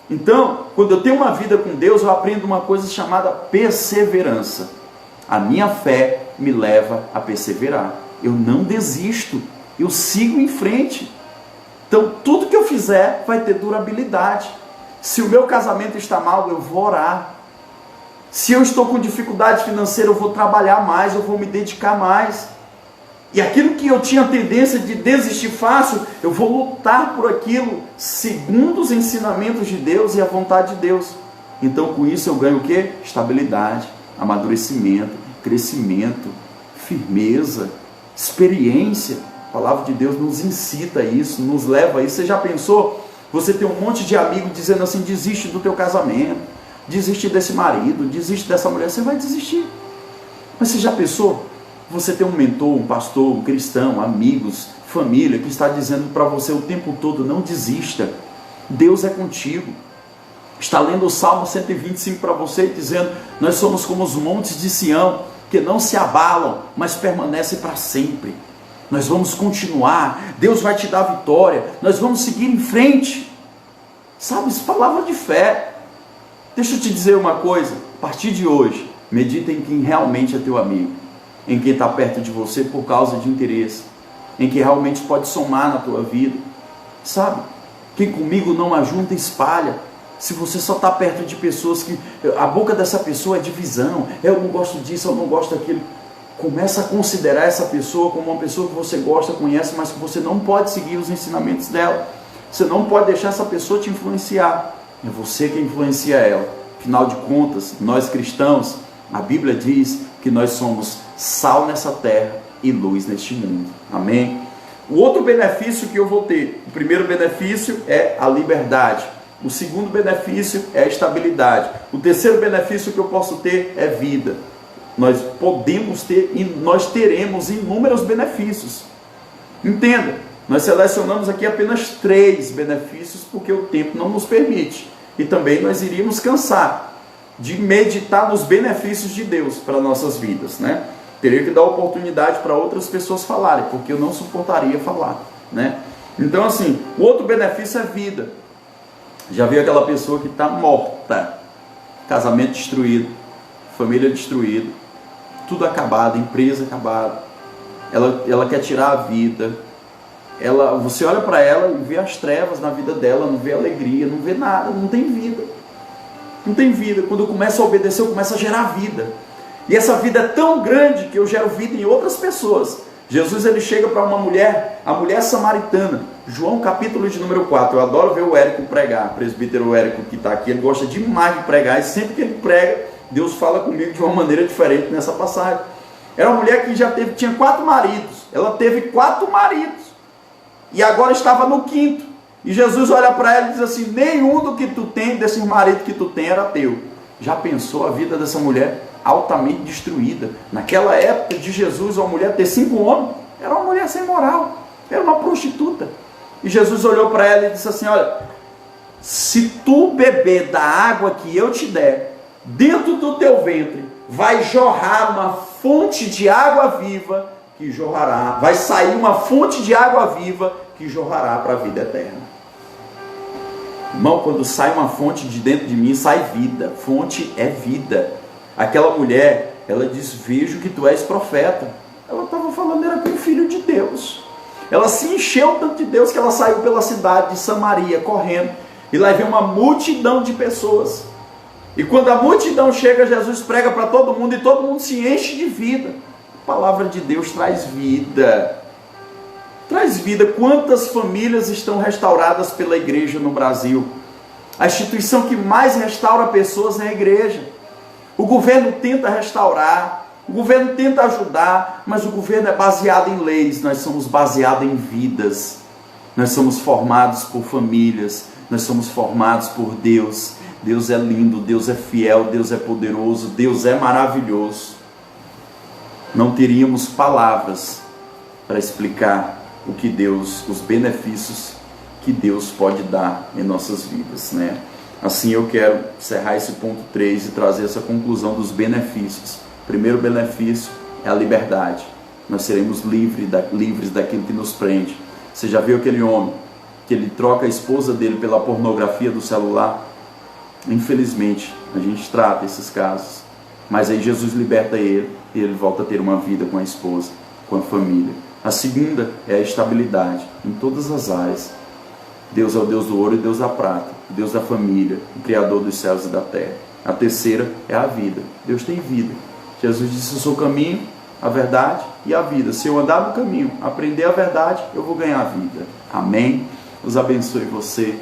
Então, quando eu tenho uma vida com Deus, eu aprendo uma coisa chamada perseverança. A minha fé me leva a perseverar. Eu não desisto, eu sigo em frente. Então, tudo que eu fizer vai ter durabilidade. Se o meu casamento está mal, eu vou orar. Se eu estou com dificuldade financeira, eu vou trabalhar mais, eu vou me dedicar mais. E aquilo que eu tinha tendência de desistir fácil, eu vou lutar por aquilo, segundo os ensinamentos de Deus e a vontade de Deus. Então, com isso eu ganho o quê? Estabilidade, amadurecimento, crescimento, firmeza, experiência. A palavra de Deus nos incita a isso, nos leva a isso. Você já pensou? Você tem um monte de amigos dizendo assim, desiste do teu casamento, desiste desse marido, desiste dessa mulher. Você vai desistir. Mas você já pensou? Você tem um mentor, um pastor, um cristão, amigos, família, que está dizendo para você o tempo todo, não desista, Deus é contigo. Está lendo o Salmo 125 para você, dizendo, nós somos como os montes de Sião, que não se abalam, mas permanecem para sempre. Nós vamos continuar, Deus vai te dar vitória, nós vamos seguir em frente. Sabe, isso é palavra de fé. Deixa eu te dizer uma coisa, a partir de hoje, medita em quem realmente é teu amigo, em quem está perto de você por causa de interesse, em quem realmente pode somar na tua vida, sabe? Quem comigo não ajunta, espalha. Se você só está perto de pessoas que, a boca dessa pessoa é divisão, eu não gosto disso, eu não gosto daquilo, começa a considerar essa pessoa como uma pessoa que você gosta, conhece, mas que você não pode seguir os ensinamentos dela, você não pode deixar essa pessoa te influenciar, é você que influencia ela. Afinal de contas, nós cristãos, a Bíblia diz que nós somos sal nessa terra e luz neste mundo. Amém? O outro benefício que eu vou ter, o primeiro benefício é a liberdade. O segundo benefício é a estabilidade. O terceiro benefício que eu posso ter é vida. Nós podemos ter e nós teremos inúmeros benefícios. Entenda, nós selecionamos aqui apenas 3 benefícios porque o tempo não nos permite. E também nós iríamos cansar de meditar nos benefícios de Deus para nossas vidas, né? Teria que dar oportunidade para outras pessoas falarem, porque eu não suportaria falar, né? Então, assim, o outro benefício é vida. Já viu aquela pessoa que está morta, casamento destruído, família destruída, tudo acabado, empresa acabada, ela quer tirar a vida, você olha para ela e vê as trevas na vida dela, não vê alegria, não vê nada, não tem vida. Não tem vida. Quando eu começo a obedecer, eu começo a gerar vida. E essa vida é tão grande que eu gero vida em outras pessoas. Jesus, ele chega para uma mulher, a mulher samaritana. João capítulo de número 4. Eu adoro ver o Érico pregar. O presbítero Érico que está aqui, ele gosta demais de pregar. E sempre que ele prega, Deus fala comigo de uma maneira diferente nessa passagem. Era uma mulher que tinha 4 maridos. Ela teve 4 maridos. E agora estava no 5º. E Jesus olha para ela e diz assim, nenhum do que tu tem, desses maridos que tu tem, era teu. Já pensou a vida dessa mulher? altamente destruída. Naquela época de Jesus, uma mulher ter 5 homens, era uma mulher sem moral, era uma prostituta. E Jesus olhou para ela e disse assim: olha, se tu beber da água que eu te der, dentro do teu ventre vai jorrar uma fonte de água viva que jorrará, vai sair uma fonte de água viva que jorrará para a vida eterna. Irmão, quando sai uma fonte de dentro de mim, sai vida. Fonte é vida. Aquela mulher, ela diz: vejo que tu és profeta. Ela estava falando, era com o Filho de Deus. Ela se encheu tanto de Deus que ela saiu pela cidade de Samaria, correndo. E lá vem uma multidão de pessoas. E quando a multidão chega, Jesus prega para todo mundo e todo mundo se enche de vida. A palavra de Deus traz vida. Traz vida. Quantas famílias estão restauradas pela igreja no Brasil? A instituição que mais restaura pessoas é a igreja. O governo tenta restaurar, o governo tenta ajudar, mas o governo é baseado em leis. Nós somos baseados em vidas. Nós somos formados por famílias. Nós somos formados por Deus. Deus é lindo, Deus é fiel, Deus é poderoso, Deus é maravilhoso. Não teríamos palavras para explicar o que Deus, os benefícios que Deus pode dar em nossas vidas, né? Assim eu quero encerrar esse ponto 3 e trazer essa conclusão dos benefícios. O primeiro benefício é a liberdade. Nós seremos livres daquilo que nos prende. Você já viu aquele homem que ele troca a esposa dele pela pornografia do celular? Infelizmente, a gente trata esses casos. Mas aí Jesus liberta ele e ele volta a ter uma vida com a esposa, com a família. A segunda é a estabilidade em todas as áreas. Deus é o Deus do ouro e Deus da prata, Deus da família, o Criador dos céus e da terra. A terceira é a vida. Deus tem vida. Jesus disse: eu sou o caminho, a verdade e a vida. Se eu andar no caminho, aprender a verdade, eu vou ganhar a vida. Amém? Deus abençoe você.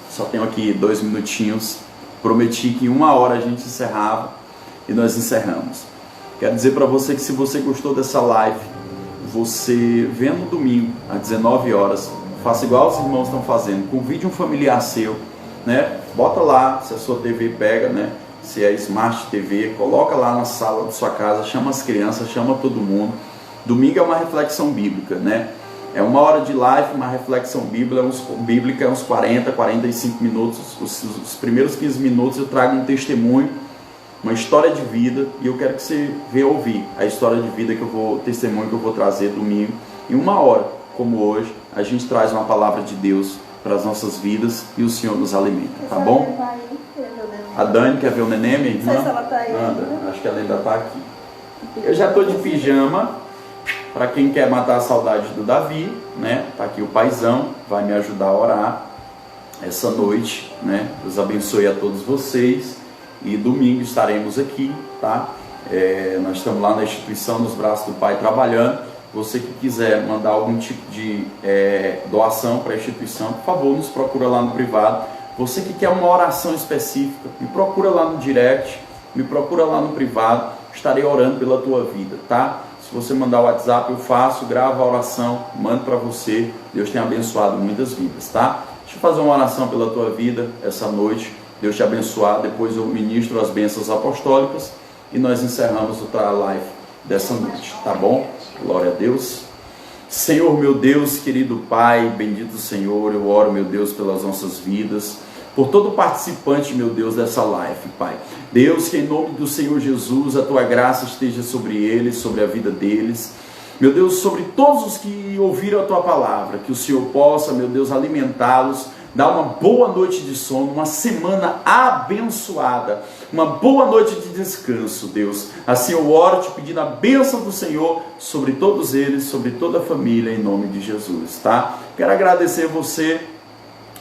Só tenho aqui 2 minutinhos. Prometi que em 1 hora a gente encerrava e nós encerramos. Quero dizer para você que se você gostou dessa live, você venha no domingo às 19 horas, faça igual os irmãos estão fazendo, convide um familiar seu, né? Bota lá, se a sua TV pega, né? Se é Smart TV, coloca lá na sala da sua casa, chama as crianças, chama todo mundo. Domingo é uma reflexão bíblica, né? É 1 hora de live, uma reflexão bíblica, uns 40, 45 minutos. Os primeiros 15 minutos eu trago um testemunho, uma história de vida, e eu quero que você venha ouvir a história de vida testemunho que eu vou trazer domingo. Em 1 hora, como hoje, a gente traz uma palavra de Deus para as nossas vidas e o Senhor nos alimenta, tá bom? A Dani quer ver o neném, minha irmã? Não sei se ela tá aí. Anda, acho que ela ainda está aqui. Eu já estou de pijama. Para quem quer matar a saudade do Davi, né? Tá aqui o paizão, vai me ajudar a orar essa noite, né? Deus abençoe a todos vocês. E domingo estaremos aqui, tá? Nós estamos lá na instituição, nos braços do Pai, trabalhando. Você que quiser mandar algum tipo de doação para a instituição, por favor, nos procura lá no privado. Você que quer uma oração específica, me procura lá no direct, me procura lá no privado. Estarei orando pela tua vida, tá? Se você mandar o WhatsApp, eu faço, gravo a oração, mando para você. Deus tem abençoado muitas vidas, tá? Deixa eu fazer uma oração pela tua vida essa noite. Deus te abençoar. Depois eu ministro as bênçãos apostólicas e nós encerramos a live dessa noite, tá bom? Glória a Deus. Senhor, meu Deus, querido Pai, bendito Senhor, eu oro, meu Deus, pelas nossas vidas, por todo participante, meu Deus, dessa live, Pai. Deus, que em nome do Senhor Jesus, a Tua graça esteja sobre eles, sobre a vida deles. Meu Deus, sobre todos os que ouviram a Tua palavra, que o Senhor possa, meu Deus, alimentá-los, dar uma boa noite de sono, uma semana abençoada, uma boa noite de descanso, Deus. Assim eu oro te pedindo a bênção do Senhor sobre todos eles, sobre toda a família, em nome de Jesus, tá? Quero agradecer você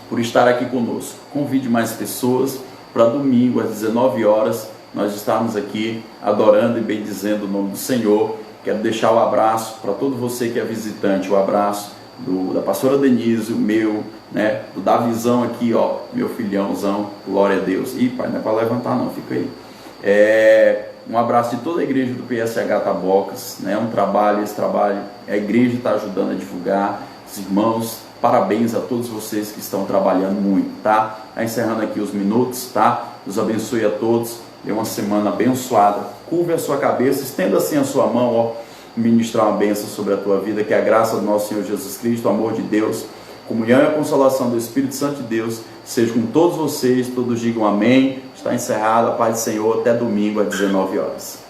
por estar aqui conosco. Convide mais pessoas para domingo às 19 horas nós estarmos aqui adorando e bendizendo o nome do Senhor. Quero deixar o abraço para todo você que é visitante, o abraço da pastora Denise, o meu, né, do Davizão aqui, ó, meu filhãozão, glória a Deus. Ih, pai, não é para levantar não, fica aí. Um abraço de toda a igreja do PSH Tabocas, né, esse trabalho, a igreja está ajudando a divulgar, os irmãos, parabéns a todos vocês que estão trabalhando muito, tá? Encerrando aqui os minutos, tá? Deus abençoe a todos Dê uma semana abençoada. Curve a sua cabeça, estenda assim a sua mão, ó, ministrar uma bênção sobre a tua vida. Que a graça do nosso Senhor Jesus Cristo, o amor de Deus, a comunhão e a consolação do Espírito Santo de Deus seja com todos vocês. Todos digam amém. Está encerrada. A paz do Senhor. Até domingo às 19 horas.